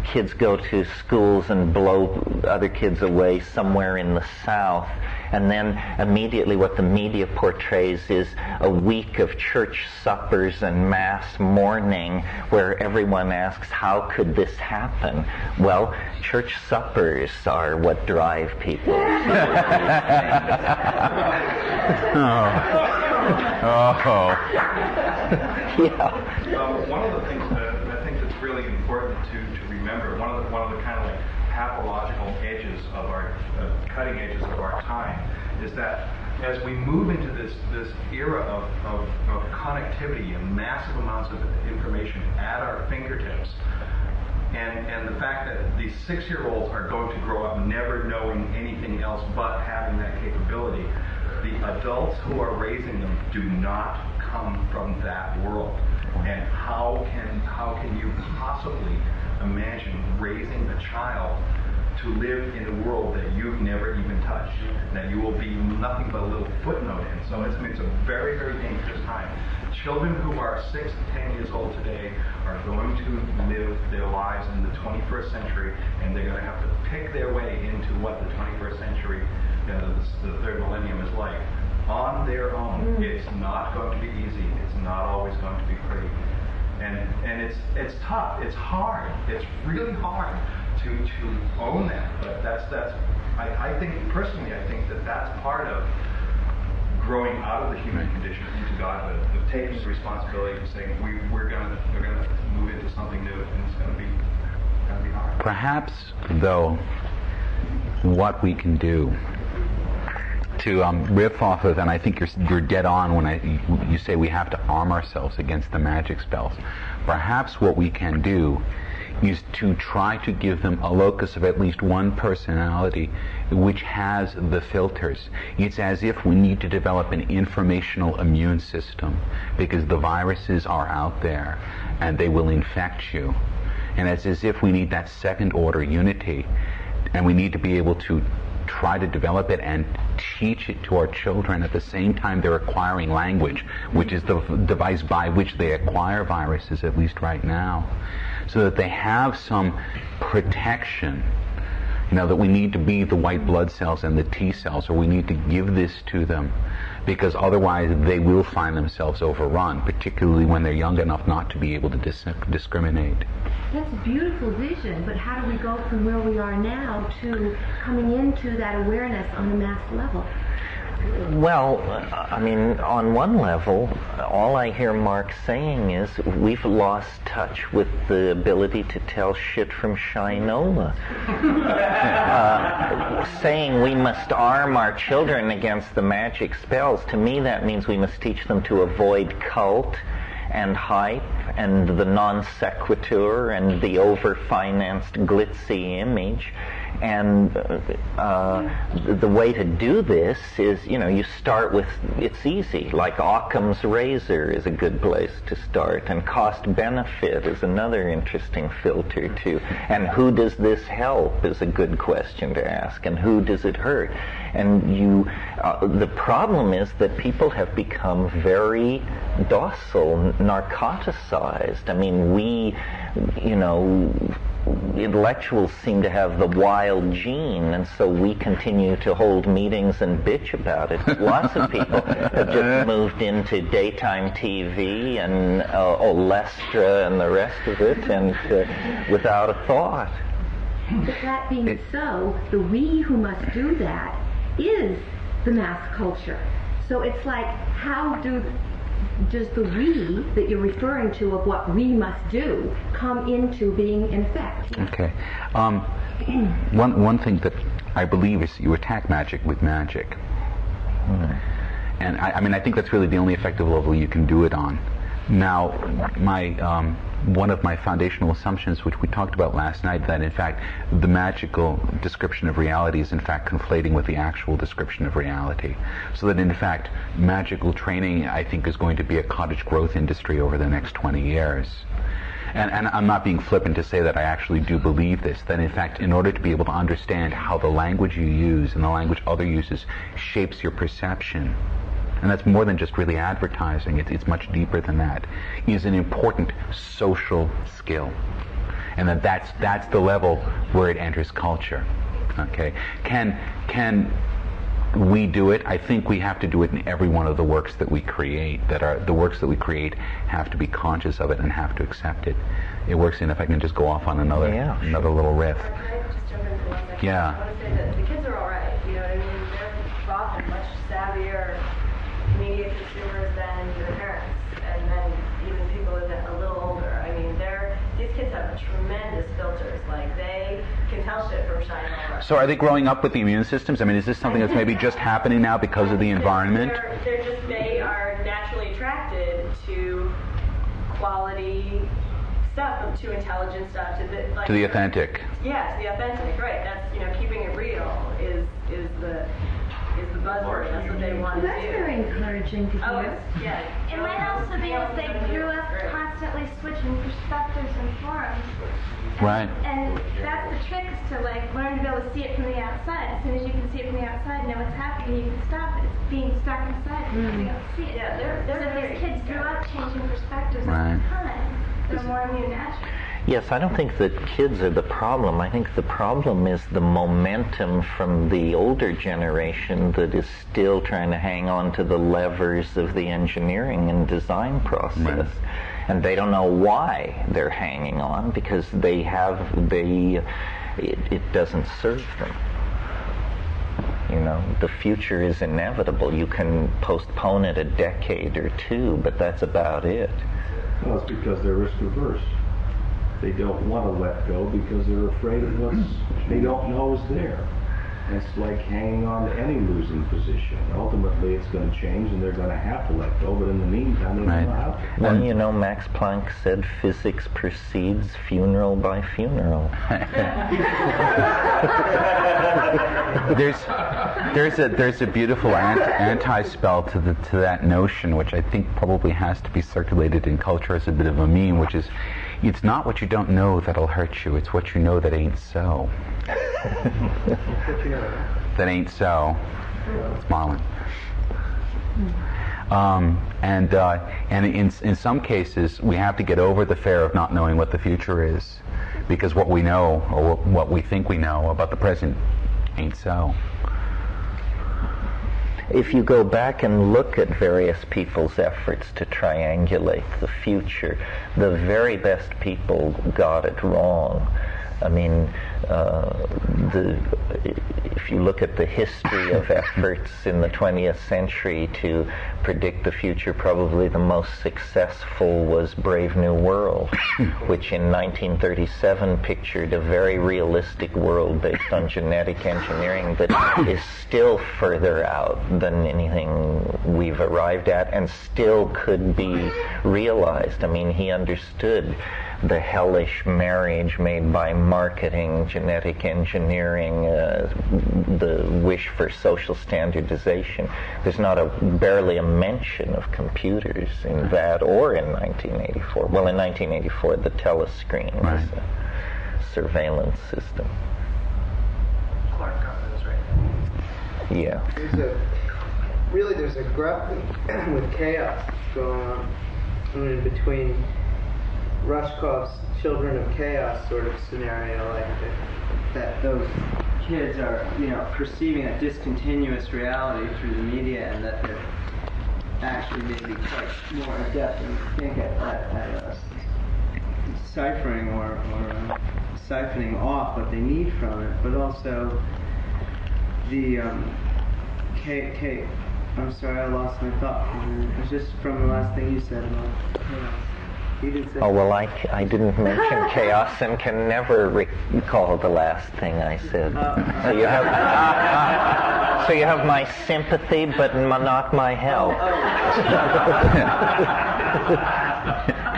kids go to schools and blow other kids away somewhere in the South, and then immediately what the media portrays is a week of church suppers and mass mourning where everyone asks, how could this happen? Well, church suppers are what drive people. Yeah. One of the things that I think that's really important to remember, one of the kind of like pathological edges of our cutting edges of our time, is that as we move into this era of connectivity and massive amounts of information at our fingertips, and the fact that these 6-year-olds are going to grow up never knowing anything else but having that capability, the adults who are raising them do not come from that world. And how can you possibly imagine raising a child to live in a world that you've never even touched, that you will be nothing but a little footnote in? So it's a very, very dangerous time. Children who are 6 to 10 years old today are going to live their lives in the 21st century, and they're going to have to pick their way into what the 21st century, the third millennium, is like on their own. It's not going to be easy. It's not always going to be pretty. And it's tough. It's hard. It's really hard to own that. But I think personally, I think that's part of growing out of the human condition into godhood, of taking the responsibility and saying we're gonna move into something new, and it's gonna be hard. Perhaps, though, what we can do to riff off of, and I think you're dead on when you say we have to arm ourselves against the magic spells. Perhaps what we can do is to try to give them a locus of at least one personality which has the filters. It's as if we need to develop an informational immune system, because the viruses are out there and they will infect you. And it's as if we need that second order unity, and we need to be able to try to develop it and teach it to our children at the same time they're acquiring language, which is the device by which they acquire viruses, at least right now, so that they have some protection. You know, that we need to be the white blood cells and the T cells, or we need to give this to them, because otherwise they will find themselves overrun, particularly when they're young enough not to be able to discriminate. That's a beautiful vision, but how do we go from where we are now to coming into that awareness on a mass level? Well, I mean, on one level, all I hear Mark saying is we've lost touch with the ability to tell shit from Shinola. Saying we must arm our children against the magic spells, to me that means we must teach them to avoid cult and hype and the non sequitur and the over-financed glitzy image. And the way to do this is, you know, you start with, it's easy, like Occam's razor is a good place to start, and cost benefit is another interesting filter too. And who does this help is a good question to ask, and who does it hurt? And the problem is that people have become very docile, narcoticized. I mean, intellectuals seem to have the wild gene, and so we continue to hold meetings and bitch about it. Lots of people have just moved into daytime TV and Olestra and the rest of it, and without a thought. But that being so, the we who must do that is the mass culture. So it's like, how does the we that you're referring to of what we must do come into being in effect? Okay. One thing that I believe is you attack magic with magic. And I think that's really the only effective level you can do it on. Now, one of my foundational assumptions, which we talked about last night, that in fact the magical description of reality is in fact conflating with the actual description of reality. So that in fact magical training, I think, is going to be a cottage growth industry over the next 20 years. And I'm not being flippant to say that I actually do believe this, that in fact in order to be able to understand how the language you use and the language other uses shapes your perception, and that's more than just really advertising, it's much deeper than that, is an important social skill. And that's the level where it enters culture. Okay? Can we do it? I think we have to do it in every one of the works that we create. The works that we create have to be conscious of it and have to accept it. It works in, if I can just go off on another little riff. Can I just jump in for 1 second? Yeah. I want to say that the kids are all right. You know what I mean? They're often much savvier media consumers than their parents, and then even people that are a little older. I mean, these kids have tremendous filters. Like, they can tell shit from Shinola. So are they growing up with the immune systems? I mean, is this something that's maybe just happening now because of the environment? They are naturally attracted to quality stuff, to intelligent stuff, to the authentic. Yes, the authentic, right. That's, keeping it real is the buzzword. That's what they want to do. That's very encouraging to hear. Yeah. It might also be as they grew up constantly switching perspectives and forums. Right. And that's the trick, is to learn to be able to see it from the outside. As soon as you can see it from the outside, know what's happening, you can stop it. It's being stuck inside, you can be able to see it. Yeah, they're so these kids grew up changing perspectives all the time. They're more immune naturally. Yes, I don't think that kids are the problem. I think the problem is the momentum from the older generation that is still trying to hang on to the levers of the engineering and design process. Right. And they don't know why they're hanging on, because it doesn't serve them. You know, the future is inevitable. You can postpone it a decade or two, but that's about it. Well, it's because they're risk averse. They don't want to let go because they're afraid of what they don't know is there. And it's like hanging on to any losing position. Ultimately, it's going to change, and they're going to have to let go. But in the meantime, they don't know how to. Well, you know, Max Planck said physics proceeds funeral by funeral. There's a beautiful anti-spell to that notion, which I think probably has to be circulated in culture as a bit of a meme, which is, it's not what you don't know that'll hurt you, it's what you know that ain't so. That ain't so. It's Marlon. And in some cases, we have to get over the fear of not knowing what the future is, because what we know, or what we think we know about the present, ain't so. If you go back and look at various people's efforts to triangulate the future, the very best people got it wrong. I mean, if you look at the history of efforts in the 20th century to predict the future, probably the most successful was Brave New World, which in 1937 pictured a very realistic world based on genetic engineering that is still further out than anything we've arrived at and still could be realized. I mean, he understood the hellish marriage made by marketing, genetic engineering, the wish for social standardization. There's not barely a mention of computers in that or in 1984. Well, in 1984, the telescreen was a surveillance system. Clark got those right. Yeah. There's a grappling with chaos going on between Rushkoff's Children of Chaos sort of scenario, like that those kids are, perceiving a discontinuous reality through the media, and that they're actually maybe quite more adept in think at deciphering or siphoning off what they need from it, but also the I'm sorry, I lost my thought. It was just from the last thing you said about chaos. Oh, well, I didn't mention chaos and can never recall the last thing I said. So you have my sympathy, but not my help.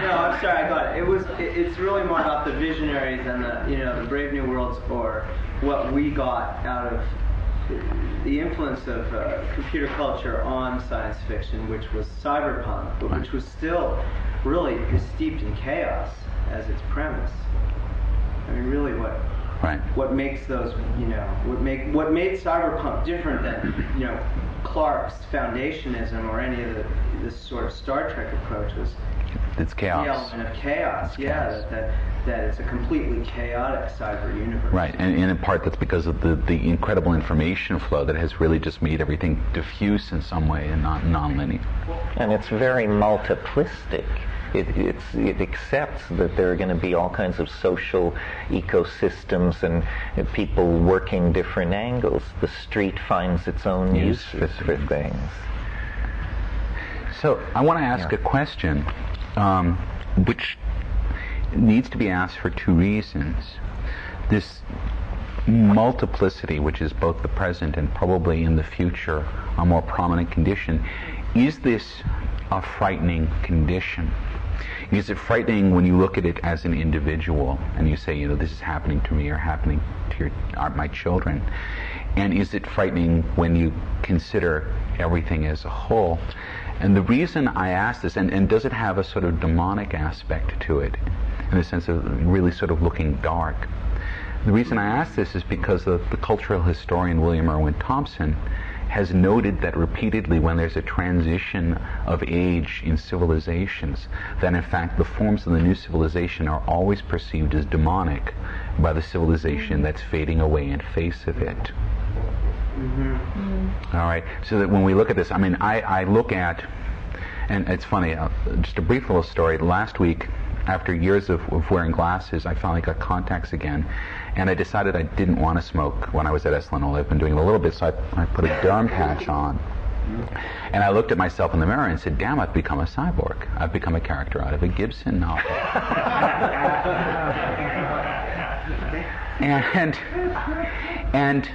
No, I'm sorry, I got it. It's really more about the visionaries and the Brave New Worlds, or what we got out of the influence of computer culture on science fiction, which was cyberpunk, but which was still really steeped in chaos as its premise. I mean, really, what makes those, what made cyberpunk different than, Clark's foundationism or any of this sort of Star Trek approach was it's chaos. The element of chaos. That it's a completely chaotic cyber universe. Right, and in part that's because of the incredible information flow that has really just made everything diffuse in some way and not non-linear. And it's very multiplistic. It accepts that there are going to be all kinds of social ecosystems and people working different angles. The street finds its own uses for things. So I want to ask a question, which needs to be asked for two reasons. This multiplicity, which is both the present and probably in the future a more prominent condition, is this a frightening condition? Is it frightening when you look at it as an individual and you say, this is happening to me or happening to my children? And is it frightening when you consider everything as a whole? And the reason I ask this, and does it have a sort of demonic aspect to it, in the sense of really sort of looking dark? The reason I ask this is because the cultural historian William Irwin Thompson has noted that repeatedly when there's a transition of age in civilizations, that in fact the forms of the new civilization are always perceived as demonic by the civilization that's fading away in face of it. All right, so that when we look at this, I look at, and it's funny, just a brief little story. Last week after years of wearing glasses, I finally got contacts again, and I decided I didn't want to smoke when I was at Eslanol. I've been doing it a little bit, so I put a derm patch on. And I looked at myself in the mirror and said, damn, I've become a cyborg. I've become a character out of a Gibson novel. and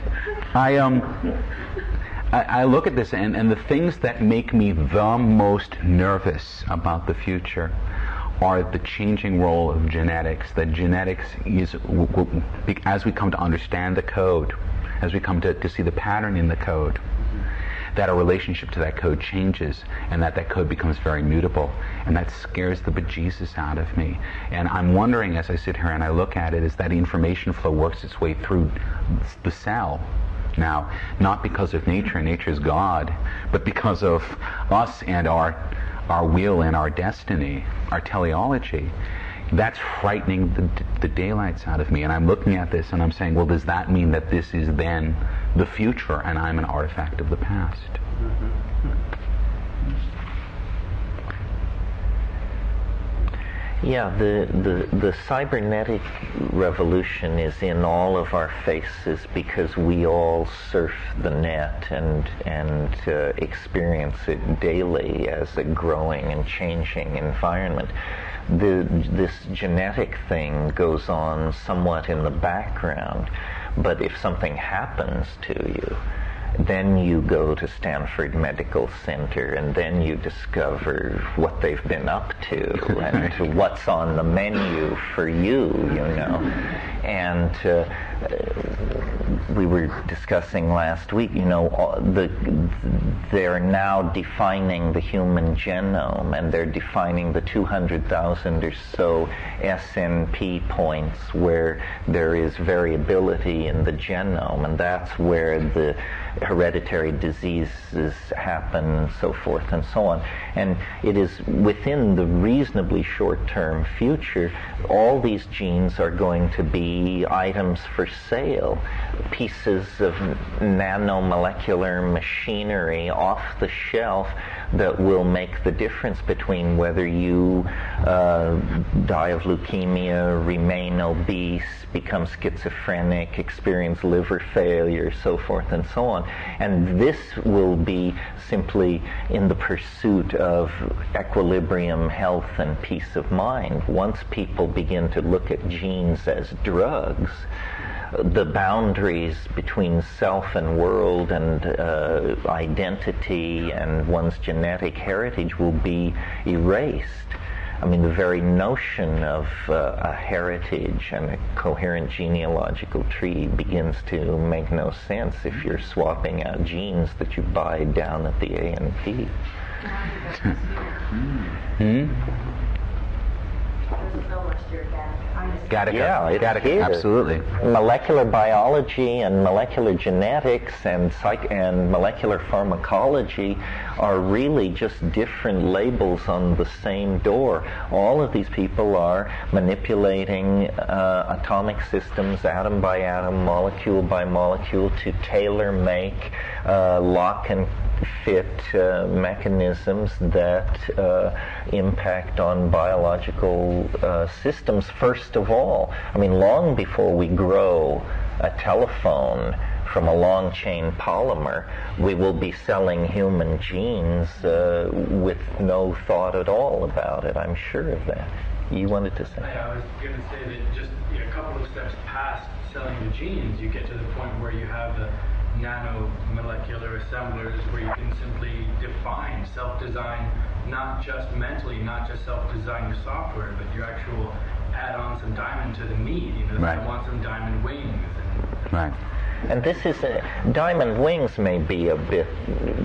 I look at this, and the things that make me the most nervous about the future are the changing role of genetics. That genetics is, as we come to understand the code, as we come to see the pattern in the code, that our relationship to that code changes, and that code becomes very mutable, and that scares the bejesus out of me. And I'm wondering, as I sit here and I look at it, as that information flow works its way through the cell now, not because of nature's God, but because of us and our will and our destiny, our teleology. That's frightening the daylights out of me. And I'm looking at this and I'm saying, well, does that mean that this is then the future and I'm an artifact of the past? Yeah, the cybernetic revolution is in all of our faces because we all surf the net and experience it daily as a growing and changing environment. This genetic thing goes on somewhat in the background, but if something happens to you, then you go to Stanford Medical Center and then you discover what they've been up to and what's on the menu for you, you know. And we were discussing last week, you know, they're now defining the human genome, and they're defining the 200,000 or so SNP points where there is variability in the genome, and that's where the hereditary diseases happen and so forth and so on. And it is within the reasonably short-term future, all these genes are going to be items for sale, pieces of nanomolecular machinery off the shelf that will make the difference between whether you die of leukemia, remain obese, become schizophrenic, experience liver failure, so forth and so on. And this will be simply in the pursuit of equilibrium, health, and peace of mind. Once people begin to look at genes as drugs, the boundaries between self and world and identity and one's genetic heritage will be erased. I mean, the very notion of a heritage and a coherent genealogical tree begins to make no sense if you're swapping out genes that you buy down at the A&P. Absolutely. Molecular biology and molecular genetics and molecular pharmacology are really just different labels on the same door. All of these people are manipulating atomic systems, atom by atom, molecule by molecule, to tailor-make lock and fit mechanisms that impact on biological systems first of all. I mean, long before we grow a telephone from a long chain polymer, we will be selling human genes with no thought at all about it. I'm sure of that. You wanted to say? Yeah, I was going to say that just a couple of steps past selling the genes, you get to the point where you have the nanomolecular assemblers where you can simply define, self-design, not just mentally, not just self-design your software, but you actual add on some diamond to the meat. You know, right. I want some diamond wings. Right. And this is diamond wings may be a bit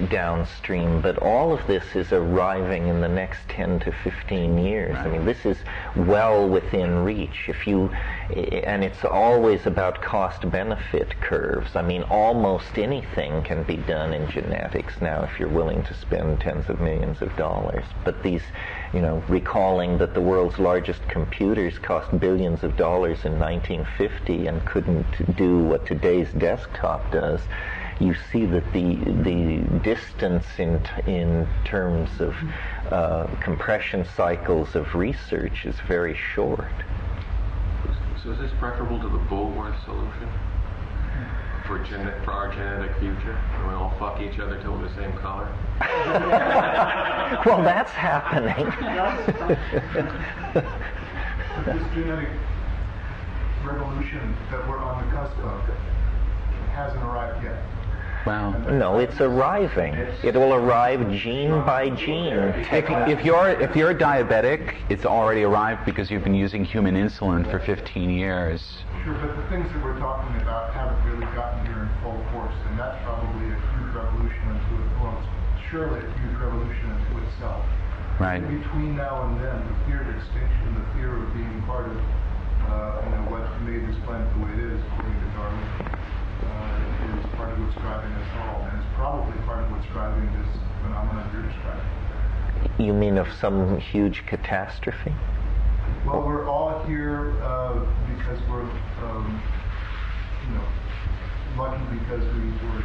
downstream, but all of this is arriving in the next 10 to 15 years. Right. I mean, this is well within reach. And it's always about cost-benefit curves. I mean, almost anything can be done in genetics now if you're willing to spend tens of millions of dollars. But these, you know, recalling that the world's largest computers cost billions of dollars in 1950 and couldn't do what today's desktop does, you see that the distance in terms of compression cycles of research is very short. So is this preferable to the Bulworth solution for our genetic future? We all fuck each other till we're the same color? Well, that's happening. But this genetic revolution that we're on the cusp of hasn't arrived yet. Well, no, it's arriving. It will arrive gene by gene. If you're diabetic, it's already arrived because you've been using human insulin for 15 years. Sure, but the things that we're talking about haven't really gotten here in full force, and that's probably a huge revolution unto it. Well, it's surely a huge revolution unto itself. Right. Between now and then, the fear of extinction, the fear of being part of what made this planet the way it is, according to Darwin, is part of what's driving us all, and it's probably part of what's driving this phenomenon you're describing. You mean of some huge catastrophe? Well, we're all here because we're, lucky because we were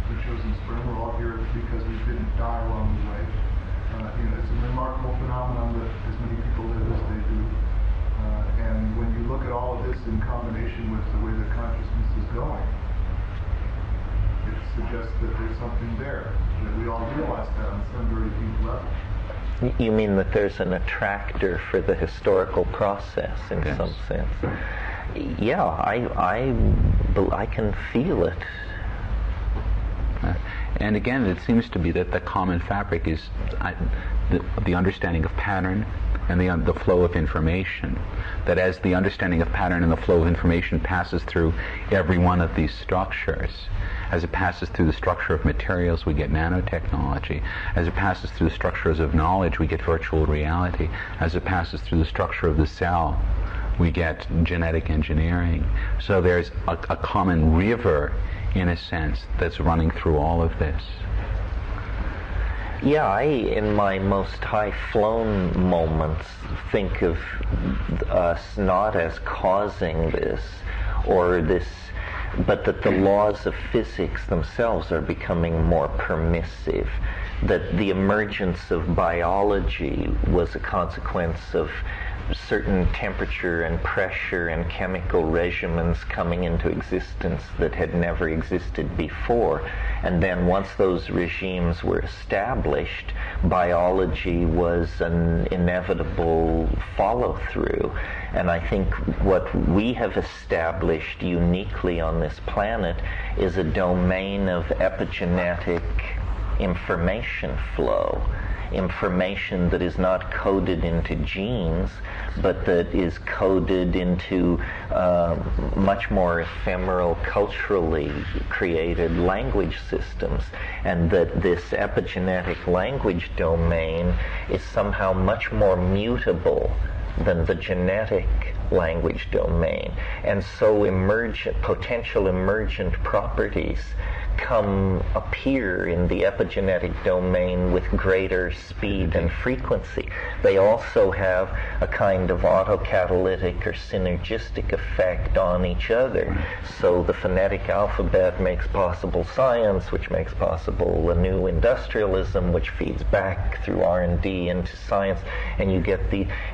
the chosen sperm. We're all here because we didn't die along the way. It's a remarkable phenomenon that as many people live as they do. And when you look at all of this in combination with the way that consciousness is going, it suggests that there's something there, that we all realize that on some very deep level. You mean that there's an attractor for the historical process in some sense? Yeah, I can feel it. And again, it seems to be that the common fabric is the understanding of pattern and the flow of information. That as the understanding of pattern and the flow of information passes through every one of these structures, as it passes through the structure of materials, we get nanotechnology. As it passes through the structures of knowledge, we get virtual reality. As it passes through the structure of the cell, we get genetic engineering. So there's a common river, in a sense, that's running through all of this. Yeah, I, in my most high-flown moments, think of us not as causing this, or this, but that the laws of physics themselves are becoming more permissive, that the emergence of biology was a consequence of certain temperature and pressure and chemical regimens coming into existence that had never existed before. And then once those regimes were established, biology was an inevitable follow-through. And I think what we have established uniquely on this planet is a domain of epigenetic information flow. Information that is not coded into genes, but that is coded into much more ephemeral, culturally created language systems, and that this epigenetic language domain is somehow much more mutable than the genetic language domain. And so potential emergent properties appear in the epigenetic domain with greater speed and frequency. They also have a kind of autocatalytic or synergistic effect on each other. So the phonetic alphabet makes possible science, which makes possible a new industrialism, which feeds back through R&D into science, and you get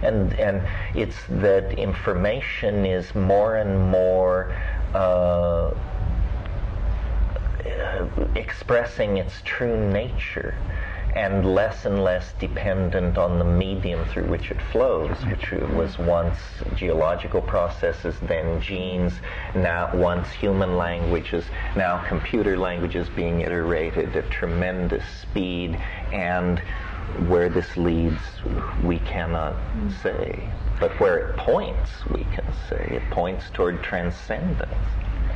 and it's that information is more and more expressing its true nature and less dependent on the medium through which it flows, which was once geological processes, then genes, now once human languages, now computer languages being iterated at tremendous speed, and where this leads we cannot say, but where it points we can say. It points toward transcendence.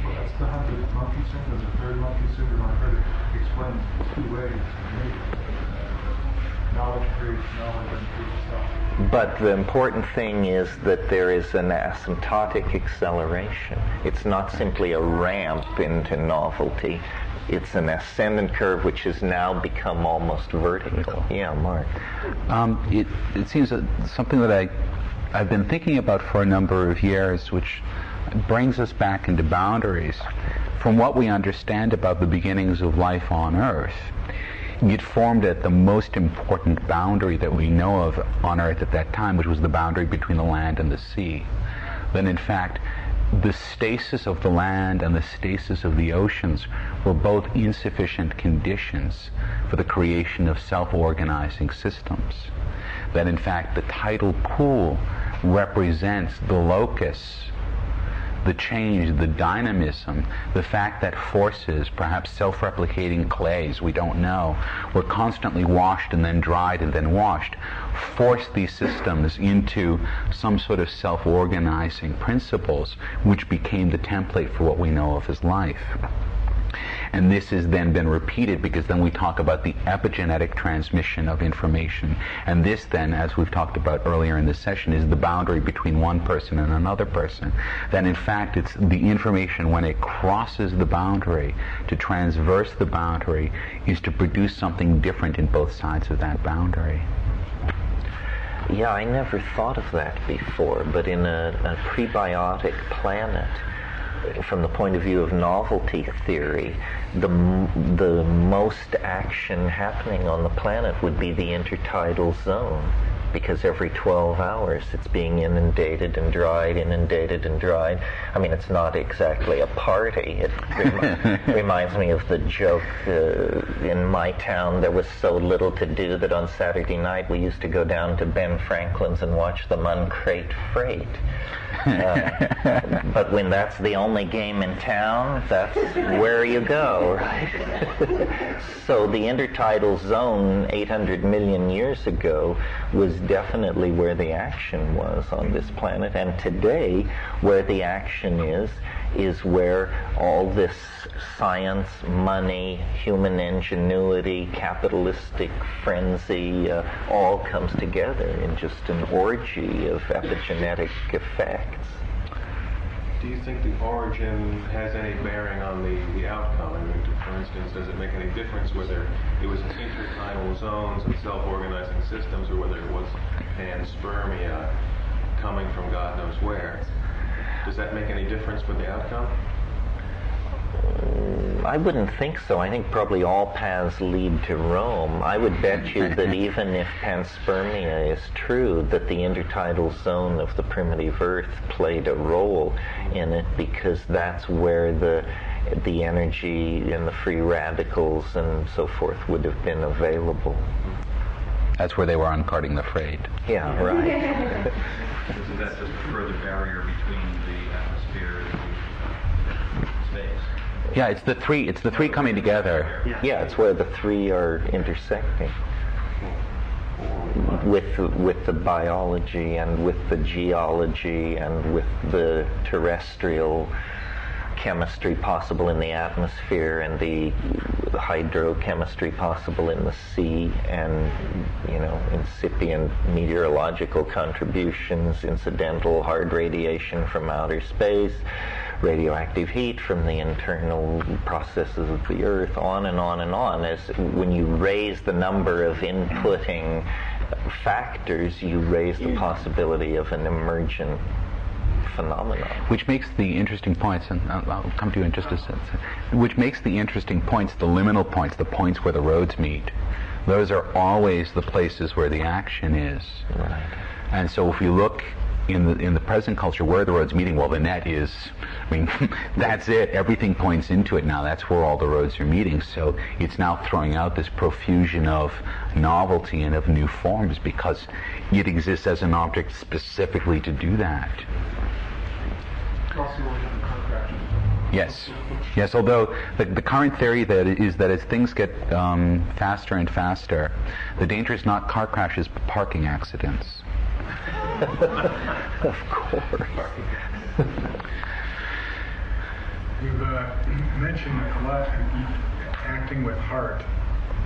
Well, that's the 100th monkey syndrome, the third monkey syndrome. I've heard it explained two ways. Knowledge creates knowledge and creates self. But the important thing is that there is an asymptotic acceleration. It's not simply a ramp into novelty. It's an ascendant curve which has now become almost vertical. Yeah, Mark. It seems that something that I've been thinking about for a number of years, which brings us back into boundaries. from what we understand about the beginnings of life on Earth, it formed at the most important boundary that we know of on Earth at that time, which was the boundary between the land and the sea. Then, in fact, the stasis of the land and the stasis of the oceans were both insufficient conditions for the creation of self-organizing systems. That, in fact, the tidal pool represents the locus, the change, the dynamism, the fact that forces, perhaps self-replicating clays, we don't know, were constantly washed and then dried and then washed, forced these systems into some sort of self-organizing principles, which became the template for what we know of as life. And this has then been repeated, because then we talk about the epigenetic transmission of information. And this then, as we've talked about earlier in this session, is the boundary between one person and another person. That in fact it's the information, when it crosses the boundary, to transverse the boundary, is to produce something different in both sides of that boundary. Yeah, I never thought of that before, but in a prebiotic planet, from the point of view of novelty theory, the most action happening on the planet would be the intertidal zone, because every 12 hours it's being inundated and dried, inundated and dried. I mean, it's not exactly a party. It reminds me of the joke, in my town there was so little to do that on Saturday night we used to go down to Ben Franklin's and watch them uncrate freight. But when that's the only game in town, that's where you go, right? So the intertidal zone 800 million years ago was definitely where the action was on this planet, and today where the action is where all this science, money, human ingenuity, capitalistic frenzy all comes together in just an orgy of epigenetic effects. Do you think the origin has any bearing on the outcome? I mean, for instance, does it make any difference whether it was intertidal zones and self-organizing systems, or whether it was panspermia coming from God knows where? Does that make any difference with the outcome? I wouldn't think so. I think probably all paths lead to Rome. I would bet you that even if panspermia is true, that the intertidal zone of the primitive Earth played a role in it, because that's where the energy and the free radicals and so forth would have been available. That's where they were uncarting the freight. Yeah, right. Isn't that just a further barrier between the atmosphere and the space? Yeah, it's the three coming together. Yeah, it's where the three are intersecting with the biology and with the geology and with the terrestrial chemistry possible in the atmosphere and the hydrochemistry possible in the sea, and incipient meteorological contributions, incidental hard radiation from outer space, radioactive heat from the internal processes of the Earth, on and on and on. As when you raise the number of inputting factors, you raise the possibility of an emergent phenomenon. Which makes the interesting points, and I'll come to you in just a second, which makes the interesting points, the liminal points, the points where the roads meet. Those are always the places where the action is. Right. And so if you look in the present culture, where are the roads meeting? Well, the net is, I mean, that's it. Everything points into it now. That's where all the roads are meeting. So it's now throwing out this profusion of novelty and of new forms, because it exists as an object specifically to do that. Yes. Although the current theory is that as things get faster and faster, the danger is not car crashes but parking accidents. Of course. You've mentioned a lot acting with heart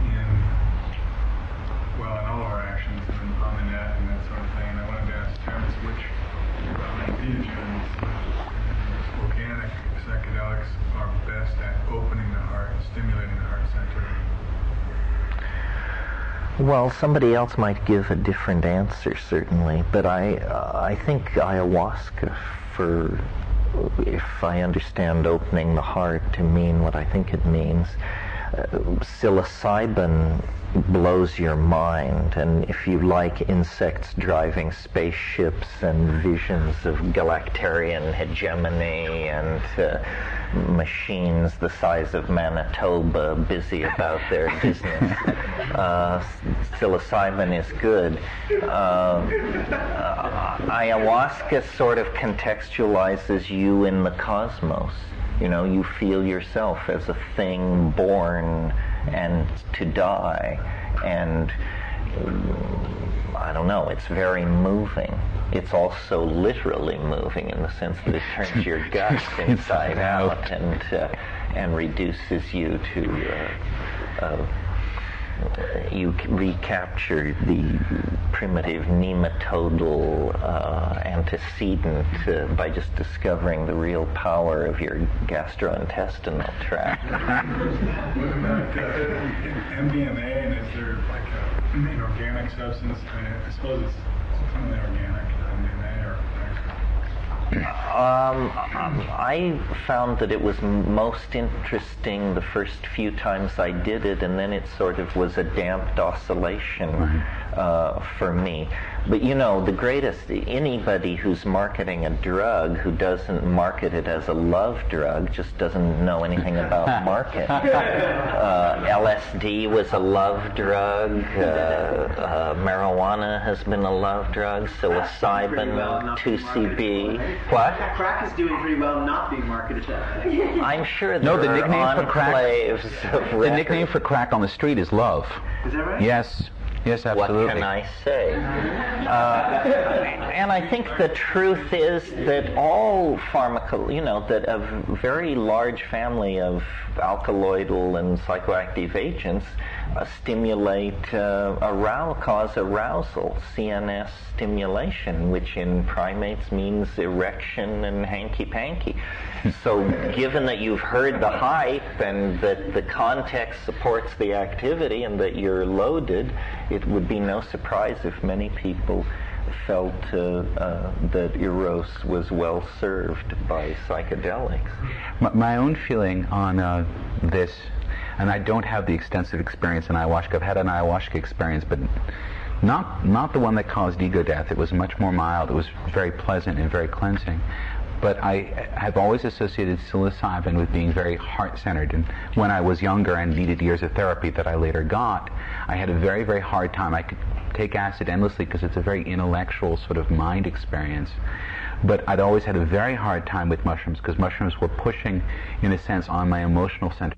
in all our actions and on the net and that sort of thing. And I wanted to ask Terence which entheogens, organic psychedelics, are best at opening the heart, stimulating the heart center. Well, somebody else might give a different answer, certainly, but I think ayahuasca, for if I understand opening the heart to mean what I think it means, psilocybin blows your mind, and if you like insects driving spaceships and visions of galactarian hegemony and machines the size of Manitoba busy about their business, psilocybin is good. Ayahuasca sort of contextualizes you in the cosmos. You know, you feel yourself as a thing born and to die, and I don't know, it's very moving. It's also literally moving in the sense that it turns your gut inside out and reduces you to you recapture the primitive nematodal antecedent by just discovering the real power of your gastrointestinal tract. What about MDMA, and is there like an organic substance? I suppose it's ultimately organic, MDMA, or I found that it was most interesting the first few times I did it, and then it sort of was a damped oscillation for me. But you know, the greatest, anybody who's marketing a drug who doesn't market it as a love drug just doesn't know anything about marketing. LSD was a love drug, marijuana has been a love drug, psilocybin, 2CB. What? Crack is doing pretty well not being marketed that way. I'm sure there No, the nickname for crack. The nickname for crack on the street is love. Is that right? Yes. Yes, absolutely. What can I say? And I think the truth is that all that a very large family of alkaloidal and psychoactive agents stimulate cause arousal, CNS stimulation, which in primates means erection and hanky-panky. So given that you've heard the hype and that the context supports the activity and that you're loaded, it would be no surprise if many people felt that Eros was well served by psychedelics. My own feeling on this, and I don't have the extensive experience in ayahuasca. I've had an ayahuasca experience, but not the one that caused ego death. It was much more mild. It was very pleasant and very cleansing. But I have always associated psilocybin with being very heart-centered. And when I was younger and needed years of therapy that I later got, I had a very, very hard time. I could take acid endlessly because it's a very intellectual sort of mind experience. But I'd always had a very hard time with mushrooms because mushrooms were pushing, in a sense, on my emotional center.